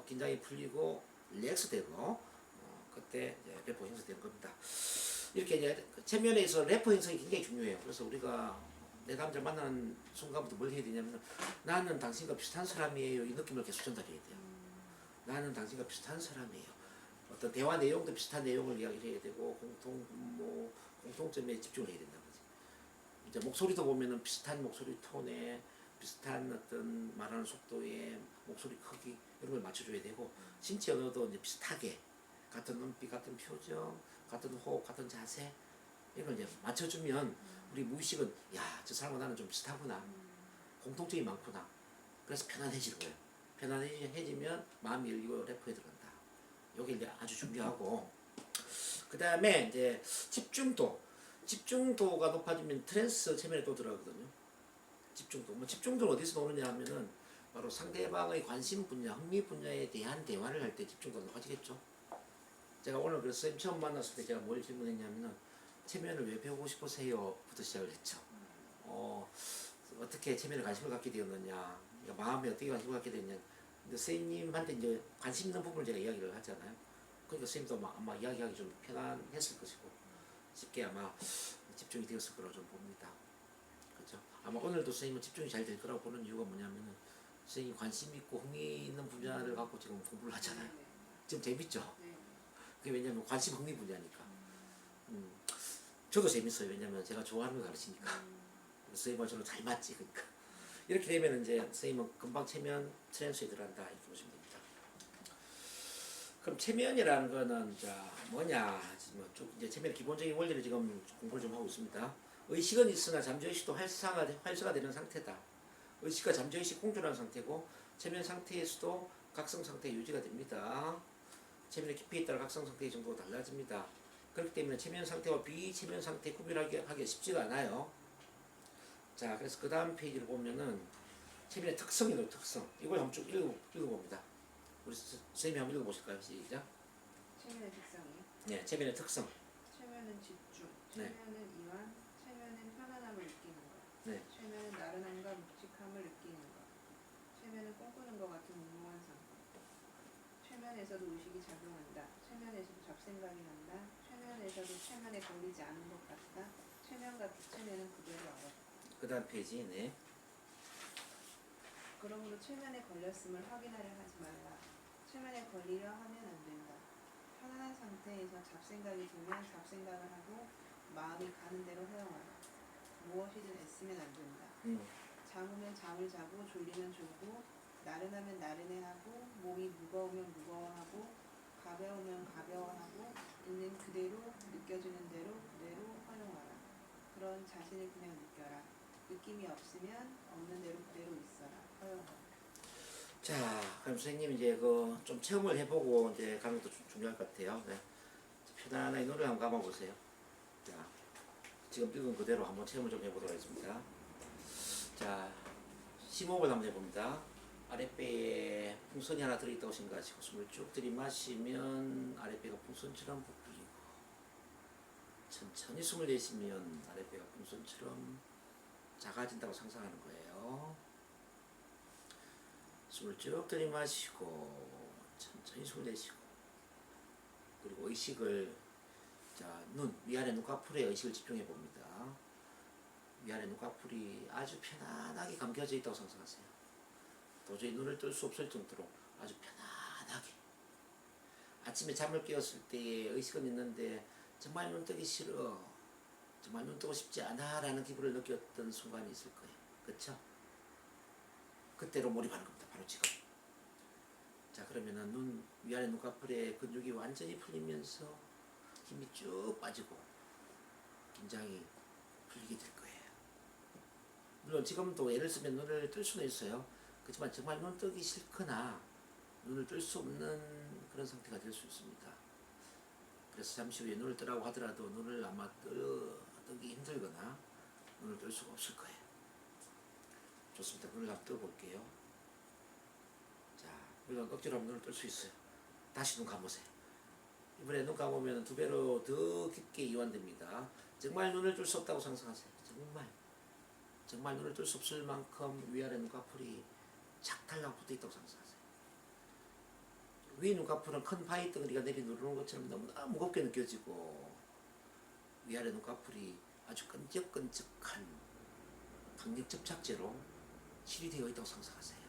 긴장이 풀리고 릴렉스 되고 그때 이제 래퍼 형성되는 겁니다. 이렇게 이제 체면에서 래퍼 형성이 굉장히 중요해요. 그래서 우리가 내 남자를 만나는 순간부터 뭘 해야 되냐면 나는 당신과 비슷한 사람이에요 이 느낌을 계속 전달해야 돼요. 나는 당신과 비슷한 사람이에요. 어떤 대화 내용도 비슷한 내용을 이야기해야 되고 공통점에 집중을 해야 된다는 거지. 이제 목소리도 보면은 비슷한 목소리 톤에 비슷한 어떤 말하는 속도에 목소리 크기 이런 걸 맞춰줘야 되고 신체 언어도 이제 비슷하게 같은 눈빛, 같은 표정, 같은 호흡, 같은 자세 이런 걸 이제 맞춰주면 우리 무의식은 야, 저 사람과 나는 좀 비슷하구나. 공통점이 많구나. 그래서 편안해지는 거예요. 편안해지면 마음이 열리고 래퍼에 들어간다. 이게 이제 아주 중요하고 그 다음에 이제 집중도가 높아지면 트랜스 체면에 또 들어가거든요. 집중도는 어디서 오느냐 하면은 바로 상대방의 관심 분야, 흥미 분야에 대한 대화를 할 때 집중도가 높아지겠죠. 제가 오늘 그 선생님 처음 만났을 때 제가 뭘 질문했냐면은 체면을 왜 배우고 싶으세요? 부터 시작을 했죠. 어떻게 체면에 관심을 갖게 되었느냐, 그러니까 마음에 어떻게 관심을 갖게 됐냐. 근데 선생님한테 이제 관심 있는 부분을 제가 이야기를 하잖아요. 그러니까 선생님도 아마 이야기하기 좀 편안했을 것이고 쉽게 아마 집중이 되었을 거라고 좀 봅니다. 그렇죠? 아마 오늘도 선생님은 집중이 잘 될 거라고 보는 이유가 뭐냐면은 선생님이 관심 있고 흥미 있는 분야를 갖고 지금 공부를 하잖아요. 지금 재밌죠? 그게 왜냐면 관심 흥미 분야니까. 저도 재밌어요. 왜냐면 제가 좋아하는 걸 가르치니까. 선생님과 저는 잘 맞지. 그러니까 이렇게 되면 이제 선생님은 금방 체면 트랜스에 들어간다 이렇게 보시면 됩니다. 그럼 체면이라는 거는 자 뭐냐? 쭉 이제 체면의 기본적인 원리를 지금 공부를 좀 하고 있습니다. 의식은 있으나 잠재의식도 활성화 되는 상태다. 의식과 잠재의식 공존하는 상태고 체면 상태에서도 각성 상태 유지가 됩니다. 체면의 깊이에 따라 각성 상태의 정도가 달라집니다. 그렇기 때문에 체면 상태와 비체면 상태 구별하기 쉽지가 않아요. 자, 그래서 그 다음 페이지를 보면은 체면의 특성이에요. 특성. 이걸 한번 쭉 읽어봅니다. 우리 선생님이 한번 읽어보실까요? 시작. 체면의 특성이요? 네, 체면의 특성. 체면은 집중, 네. 체면은 이완, 체면은 편안함을 느끼는 것, 네. 체면은 나른함과 묵직함을 느끼는 것, 체면은 꿈꾸는 것 같은 무모한 상태, 체면에서도 의식이 작용한다, 체면에서도 잡생각이 난다, 체면에서도 체면에 걸리지 않은 것 같다, 체면과 비체면은 구별이 어렵다. 그 다음 페이지. 네. 그러므로 체면에 걸렸음을 확인하려 하지 말라. 체면에 걸리려 하면 안 된다. 편안한 상태에서 잡생각이 들면 잡생각을 하고 마음이 가는 대로 허용하라. 무엇이든 애쓰면 안 된다. 잠으면 잠을 자고 졸리면 졸고 나른하면 나른해하고 몸이 무거우면 무거워하고 가벼우면 가벼워하고 있는 그대로 느껴지는 대로 그대로 허용하라. 그런 자신을 그냥 느껴라. 느낌이 없으면 없는 대로 그대로 있어라. 허용하라. 자, 그럼 선생님 이제 그 좀 체험을 해보고 이제 가는 것도 중요할 것 같아요. 네. 편안하게 눈을 한번 감아보세요. 자, 지금 읽은 그대로 한번 체험을 좀 해보도록 하겠습니다. 자, 심호흡을 한번 해봅니다. 아랫배에 풍선이 하나 들어있다고 생각하시고 숨을 쭉 들이마시면 아랫배가 풍선처럼 부풀리고 천천히 숨을 내쉬면 아랫배가 풍선처럼 작아진다고 상상하는 거예요. 숨을 쭉 들이마시고 천천히 숨을 내쉬고 그리고 의식을 자, 위아래 눈꺼풀에 의식을 집중해 봅니다. 위아래 눈꺼풀이 아주 편안하게 감겨져 있다고 상상하세요. 도저히 눈을 뜰 수 없을 정도로 아주 편안하게. 아침에 잠을 깨었을 때의 의식은 있는데 정말 눈 뜨기 싫어, 정말 눈 뜨고 싶지 않아 라는 기분을 느꼈던 순간이 있을 거예요. 그쵸? 그때로 몰입하는 겁니다. 바로 지금. 자, 그러면은 위아래 눈꺼풀의 근육이 완전히 풀리면서 힘이 쭉 빠지고 긴장이 풀리게 될 거예요. 물론 지금도 예를 들면 눈을 뜰 수는 있어요. 그렇지만 정말 눈 뜨기 싫거나 눈을 뜰 수 없는 그런 상태가 될 수 있습니다. 그래서 잠시 후에 눈을 뜨라고 하더라도 눈을 아마 뜨기 힘들거나 눈을 뜰 수가 없을 거예요. 좋습니다. 눈을 한번 떠볼게요. 자, 물론 억지로 하면 눈을 뜰 수 있어요. 다시 눈 감으세요. 이번에 눈 감으면 두 배로 더 깊게 이완됩니다. 정말 눈을 뜰 수 없다고 상상하세요. 정말 눈을 뜰 수 없을 만큼 위아래 눈꺼풀이 착달라고 붙어 있다고 상상하세요. 위 눈꺼풀은 큰 바위 덩어리가 내리 누르는 것처럼 너무나 무겁게 느껴지고 위아래 눈꺼풀이 아주 끈적끈적한 강력 접착제로 칠이 되어 있다고 상상하세요.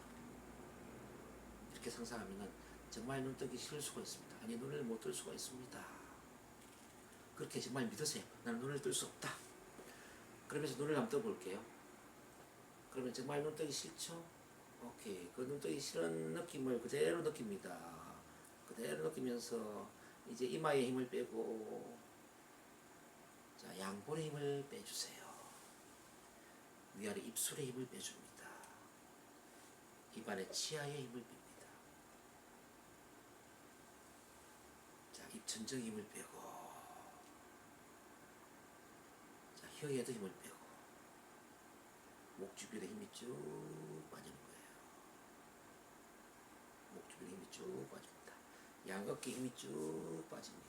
이렇게 상상하면 정말 눈 뜨기 싫을 수가 있습니다. 아니 눈을 못 뜰 수가 있습니다. 그렇게 정말 믿으세요. 나는 눈을 뜰 수 없다. 그러면서 눈을 한번 떠볼게요. 그러면 정말 눈 뜨기 싫죠? 오케이. 그 눈 뜨기 싫은 느낌을 그대로 느낍니다. 그대로 느끼면서 이제 이마에 힘을 빼고, 자, 양볼에 힘을 빼주세요. 위아래 입술에 힘을 빼줍니다. 입안에 치아에 힘을 뺍니다. 자, 입천정에 힘을 빼고, 자, 혀에도 힘을 빼고, 목 주변에 힘이 쭉 빠지는 거예요. 목 주변에 힘이 쭉 빠집니다. 양 어깨에 힘이 쭉 빠집니다.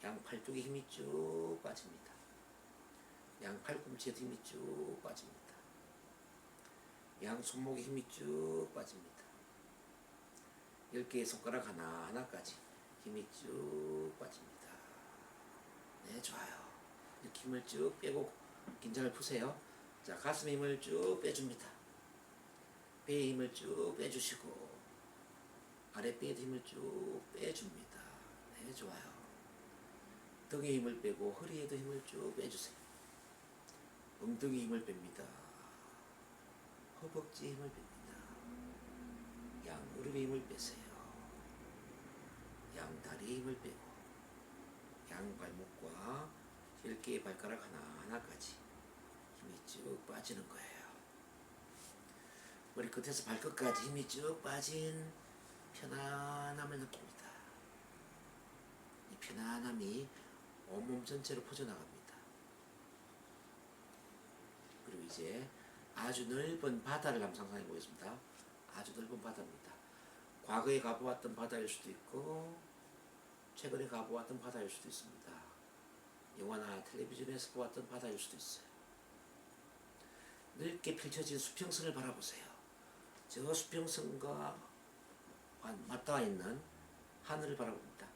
양 팔 쪽에 힘이 쭉 빠집니다. 양 팔꿈치에도 힘이 쭉 빠집니다. 양 손목에 힘이 쭉 빠집니다. 10개의 손가락 하나하나까지 힘이 쭉 빠집니다. 네, 좋아요. 이렇게 힘을 쭉 빼고 긴장을 푸세요. 자, 가슴에 힘을 쭉 빼줍니다. 배에 힘을 쭉 빼주시고, 아랫배에도 힘을 쭉 빼줍니다. 네, 좋아요. 등에 힘을 빼고 허리에도 힘을 쭉 빼주세요. 엉덩이에 힘을 뺍니다. 허벅지에 힘을 뺍니다. 양 무릎에 힘을 빼세요. 양 다리에 힘을 빼고, 양 발목과 10개의 발가락 하나하나까지 힘이 쭉 빠지는 거예요. 머리끝에서 발끝까지 힘이 쭉 빠진 편안함을 느낍니다. 이 편안함이 온몸 전체로 퍼져나갑니다. 그리고 이제 아주 넓은 바다를 한번 상상해 보겠습니다. 아주 넓은 바다입니다. 과거에 가보았던 바다일 수도 있고, 최근에 가보았던 바다일 수도 있습니다. 영화나 텔레비전에서 보았던 바다일 수도 있어요. 넓게 펼쳐진 수평선을 바라보세요. 저 수평선과 맞닿아 있는 하늘을 바라봅니다.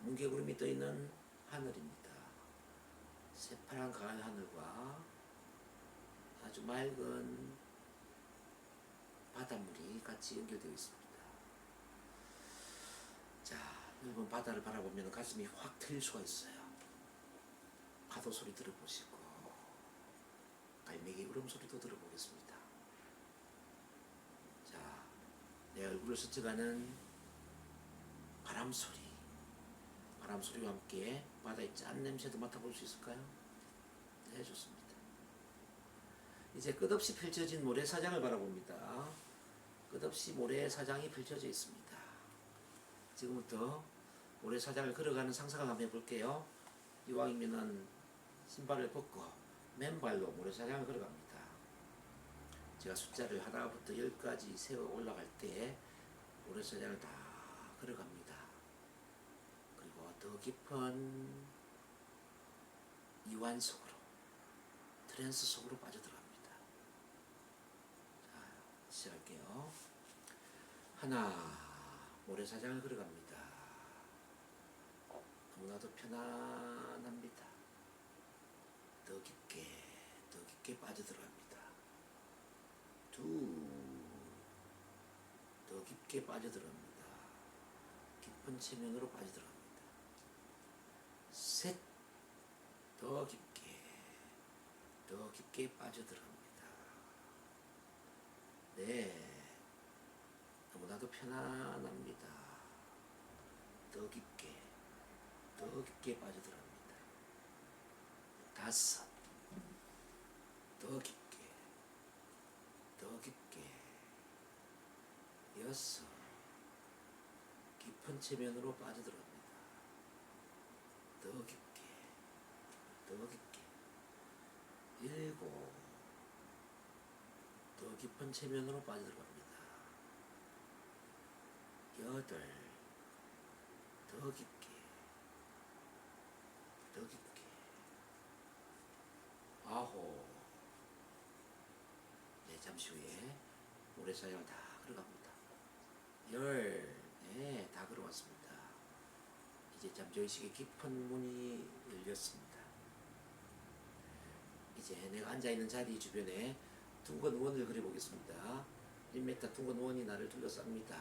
뭉게구름이 떠있는 하늘입니다. 새파란 가을 하늘과 아주 맑은 바닷물이 같이 연결되어 있습니다. 자, 넓은 바다를 바라보면 가슴이 확 트일 수가 있어요. 파도 소리 들어보시고, 갈매기 울음소리도 들어보겠습니다. 자, 내 얼굴을 스쳐가는 바람소리, 바람소리와 함께 바다의 짠 냄새도 맡아볼 수 있을까요? 네, 좋습니다. 이제 끝없이 펼쳐진 모래사장을 바라봅니다. 끝없이 모래사장이 펼쳐져 있습니다. 지금부터 모래사장을 걸어가는 상상을 한번 해볼게요. 이왕이면은 신발을 벗고 맨발로 모래사장을 걸어갑니다. 제가 숫자를 하나부터 10까지 세워 올라갈 때 모래사장을 다 걸어갑니다. 그리고 더 깊은 이완 속으로, 트랜스 속으로 빠져들어갑니다. 자, 시작할게요. 하나, 모래사장을 걸어갑니다. 너무나도 편안합니다. 더 깊게 빠져들어갑니다. 둘, 더 깊게 빠져들어갑니다. 깊은 체면으로 빠져들어갑니다. 셋, 더 깊게 빠져들어갑니다. 넷, 너무나도 편안합니다. 더 깊게 빠져들어갑니다. 다섯, 더 깊게, 여섯, 깊은 체면으로 빠져들어갑니다. 더 깊게, 일곱, 더 깊은 체면으로 빠져들어갑니다. 여덟, 더 깊게, 아홉, 네, 잠시 후에 모래사장을 다 걸어갑니다. 열, 네, 다 걸어왔습니다. 이제 잠재의식의 깊은 문이 열렸습니다. 이제 내가 앉아있는 자리 주변에 둥근 원을 그려보겠습니다. 1m 둥근 원이 나를 둘러쌉니다.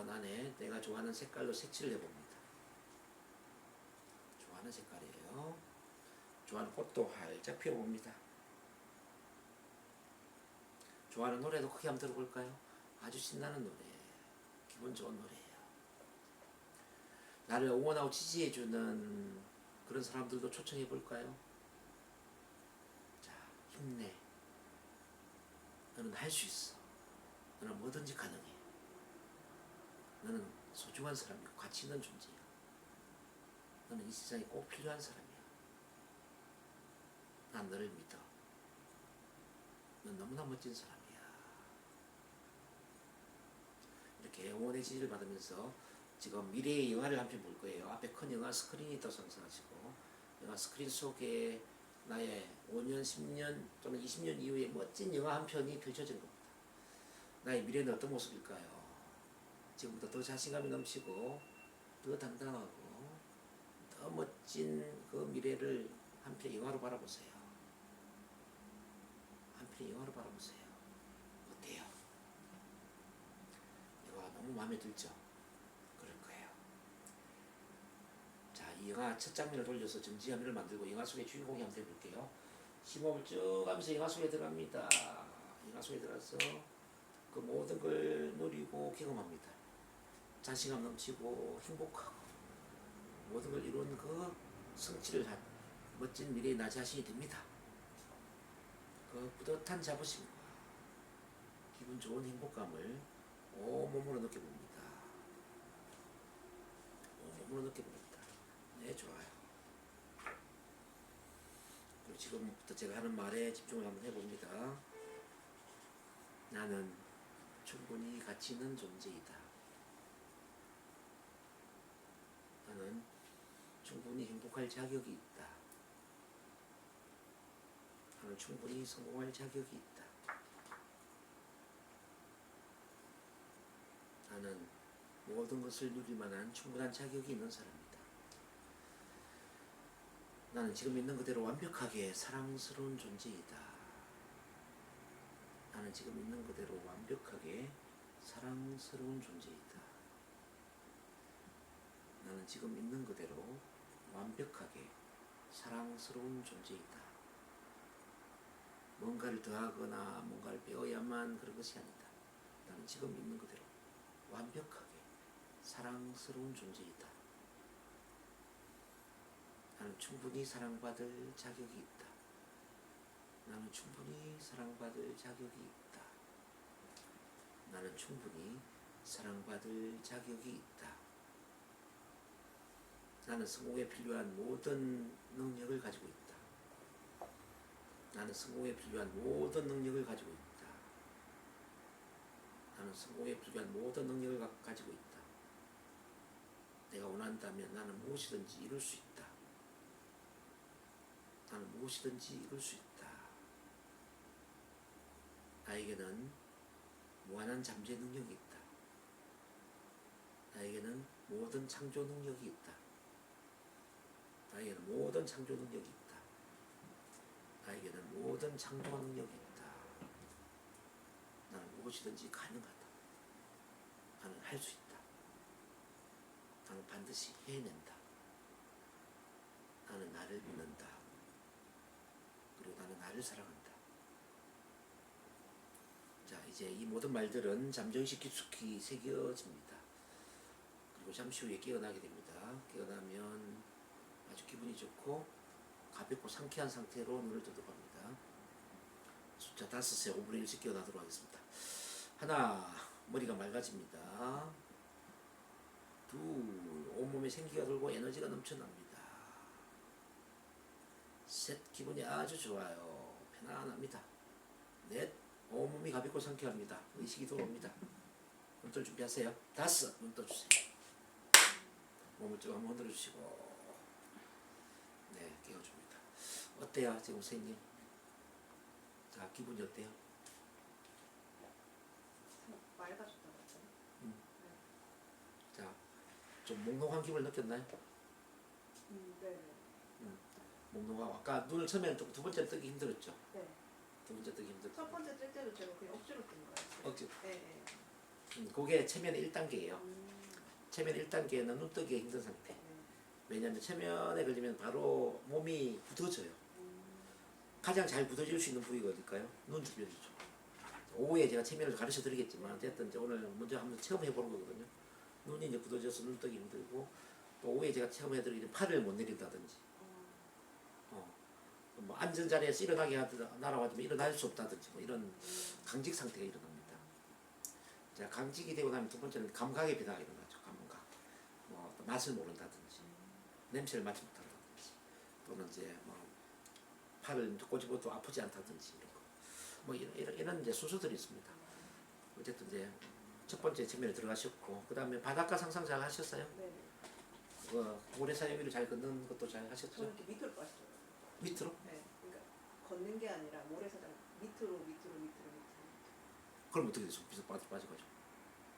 원 안에 내가 좋아하는 색깔로 색칠을 해봅니다. 좋아하는 색깔이에요. 좋아하는 꽃도 활짝 피워봅니다. 좋아하는 노래도 크게 한번 들어볼까요? 아주 신나는 노래, 기분 좋은 노래예요. 나를 응원하고 지지해주는 그런 사람들도 초청해볼까요? 자, 힘내. 너는 할 수 있어. 너는 뭐든지 가능해. 너는 소중한 사람이고 가치 있는 존재야. 너는 이 세상에 꼭 필요한 사람이야. 난 너를 믿어. 넌 너무나 멋진 사람이야. 이렇게 응원의 지지를 받으면서 지금 미래의 영화를 한 편 볼 거예요. 앞에 큰 영화 스크린이 또 상승하시고 영화 스크린 속에 나의 5년, 10년 또는 20년 이후에 멋진 영화 한 편이 펼쳐진 겁니다. 나의 미래는 어떤 모습일까요? 지금부터 더 자신감이 넘치고 더 당당하고 더 멋진 그 미래를 한 편의 영화로 바라보세요. 한 편의 영화로 바라보세요. 어때요? 영화가 너무 마음에 들죠? 그럴 거예요. 자, 이 영화 첫 장면을 돌려서 정지화면을 만들고 영화 속의 주인공이 한번 해볼게요. 심호흡을 쭉 하면서 영화 속에 들어갑니다. 영화 속에 들어가서 그 모든 걸 누리고 경험합니다. 자신감 넘치고 행복하고 모든 걸 이룬 그 성취를 한 멋진 미래의 나 자신이 됩니다. 그 뿌듯한 자부심과 기분 좋은 행복감을 온몸으로 느껴봅니다. 온몸으로 느껴봅니다. 네, 좋아요. 그리고 지금부터 제가 하는 말에 집중을 한번 해봅니다. 나는 충분히 가치 있는 존재이다. 나는 충분히 행복할 자격이 있다. 나는 충분히 성공할 자격이 있다. 나는 모든 것을 누릴 만한 충분한 자격이 있는 사람이다. 나는 지금 있는 그대로 완벽하게 사랑스러운 존재이다. 나는 지금 있는 그대로 완벽하게 사랑스러운 존재이다. 나는 지금 있는 그대로 완벽하게 사랑스러운 존재이다. 뭔가를 더하거나 뭔가를 빼어야만 그런 것이 아니다. 나는 지금 있는 그대로 완벽하게 사랑스러운 존재이다. 나는 충분히 사랑받을 자격이 있다. 나는 충분히 사랑받을 자격이 있다. 나는 충분히 사랑받을 자격이 있다. 나는 성공에 필요한 모든 능력을 가지고 있다. 나는 성공에 필요한 모든 능력을 가지고 있다. 나는 성공에 필요한 모든 능력을 가지고 있다. 내가 원한다면 나는 무엇이든지 이룰 수 있다. 나는 무엇이든지 이룰 수 있다. 나에게는 무한한 잠재 능력이 있다. 나에게는 모든 창조 능력이 있다. 나에게는 모든 창조 능력이 있다. 나에게는 모든 창조 능력이 있다. 나는 무엇이든지 가능하다. 나는 할 수 있다. 나는 반드시 해낸다. 나는 나를 믿는다. 그리고 나는 나를 사랑한다. 자, 이제 이 모든 말들은 잠정식 깊숙이 새겨집니다. 그리고 잠시 후에 깨어나게 됩니다. 깨어나면 아주 기분이 좋고 가볍고 상쾌한 상태로 눈을 뜨도록 합니다. 숫자 5에 5분의 1씩 깨어나도록 하겠습니다. 하나, 머리가 맑아집니다. 둘, 온몸에 생기가 돌고 에너지가 넘쳐납니다. 셋, 기분이 아주 좋아요. 편안합니다. 넷, 온몸이 가볍고 상쾌합니다. 의식이 들어옵니다. 눈 뜰 준비하세요. 5, 눈 떠주세요. 몸을 쭉 한번 흔들어 주시고 네, 깨워줍니다. 어때요 지금 선생님? 자, 기분이 어때요? 맑아졌다고 했잖아요. 네. 자, 좀 몽롱한 기분을 느꼈나요? 네. 몽롱하고 아까 눈을 처음에는 두 번째 뜨기 힘들었죠? 네. 두 번째 뜨기 힘들었죠? 첫 번째 뜰 때도 제가 그냥 억지로 뜬 거예요. 억지로? 네. 그게 체면의 1단계예요. 체면 1단계는 눈뜨기가 힘든 상태. 왜냐하면 체면에 걸리면 바로 몸이 굳어져요. 가장 잘 굳어질 수 있는 부위가 어딜까요? 눈 주변이죠. 오후에 제가 체면을 가르쳐 드리겠지만 어쨌든 이제 오늘 먼저 한번 체험해 보는 거거든요. 눈이 이제 굳어져서 눈뜨기 힘들고 또 오후에 제가 체험해 드리는 팔을 못 내린다든지 뭐 앉은 자리에서 일어나게 하라고 하지만 일어날 수 없다든지 뭐 이런 강직 상태가 일어납니다. 자, 강직이 되고 나면 두 번째는 감각의 변화가 일어나죠. 감각. 뭐 맛을 모른다든지 냄새를 맡지 못한다든지 또는 이제 뭐 팔을 꼬집어도 아프지 않다든지 이런 거. 뭐 이런 이제 순서들이 있습니다. 어쨌든 이제 첫 번째 체면에 들어가셨고 그 다음에 바닷가 상상 잘 하셨어요? 네. 모래사장 위를 잘 걷는 것도 잘 하셨죠? 저는 이렇게 밑으로 빠졌어요. 밑으로? 네. 그러니까 걷는 게 아니라 모래사장 밑으로. 그럼 어떻게 돼서 밑으로 빠져가지고?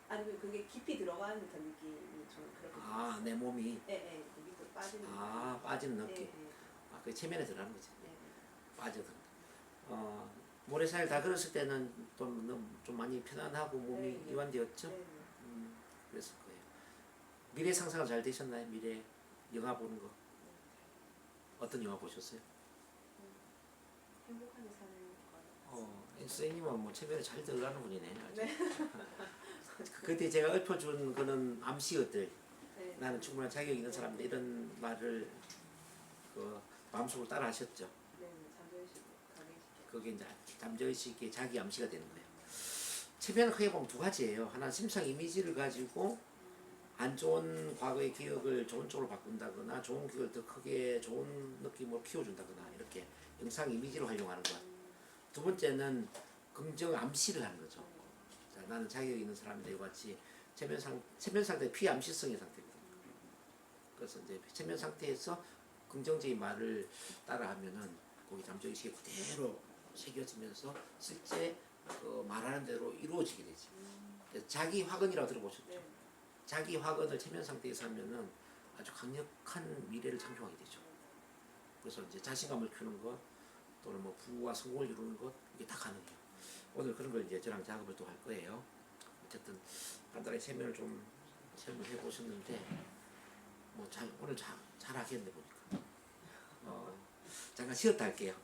아니 그게 깊이 들어가는 듯한 느낌이 저는 그렇게 아, 내 몸이 네, 밑으로 빠지는 빠지는 느낌. 네. 그게 체면에 들어가는 거지. 네. 빠져든. 모래사를 다 걸었을 때는 좀 많이 편안하고 몸이 네. 이완되었죠. 네. 그랬을 거예요. 미래 상상은 잘 되셨나요? 미래 영화 보는 거 어떤 영화 보셨어요? 행복하게 사는 거. 선생님은 뭐 체면에 잘 들어가는 분이네. 아주. 네. 그때 제가 읊어준 그런 암시어들 네. 나는 충분한 자격이 있는 사람인데 이런 말을 마음속으로 따라 하셨죠. 네. 잠재의식 가게시켜. 그게 이제 잠재의식의 자기 암시가 되는 거예요. 체면은 크게 보면 두 가지예요. 하나는 심상 이미지를 가지고 안 좋은 과거의 기억을 좋은 쪽으로 바꾼다거나 좋은 기억을 더 크게 좋은 느낌으로 키워준다거나 이렇게 영상 이미지를 활용하는 것. 두 번째는 긍정 암시를 하는 거죠. 자, 나는 자격이 있는 사람인데 이와 같이 체면 상태 피암시성의 상태거든요. 그래서 이제 체면 상태에서 긍정적인 말을 따라하면은 거기 잠재의식이 그대로 새겨지면서 실제 말하는 대로 이루어지게 되죠. 그래서 자기 확언이라고 들어보셨죠? 네. 자기 확언을 체면 상태에서 하면은 아주 강력한 미래를 창조하게 되죠. 그래서 이제 자신감을 키우는 것 또는 뭐 부와 성공을 이루는 것 이게 다 가능해요. 오늘 그런 걸 이제 저랑 작업을 또 할 거예요. 어쨌든 간단하게 체면을 좀 체험을 해보셨는데 뭐 오늘 잘 하겠네 보니까. 잠깐 쉬었다 할게요.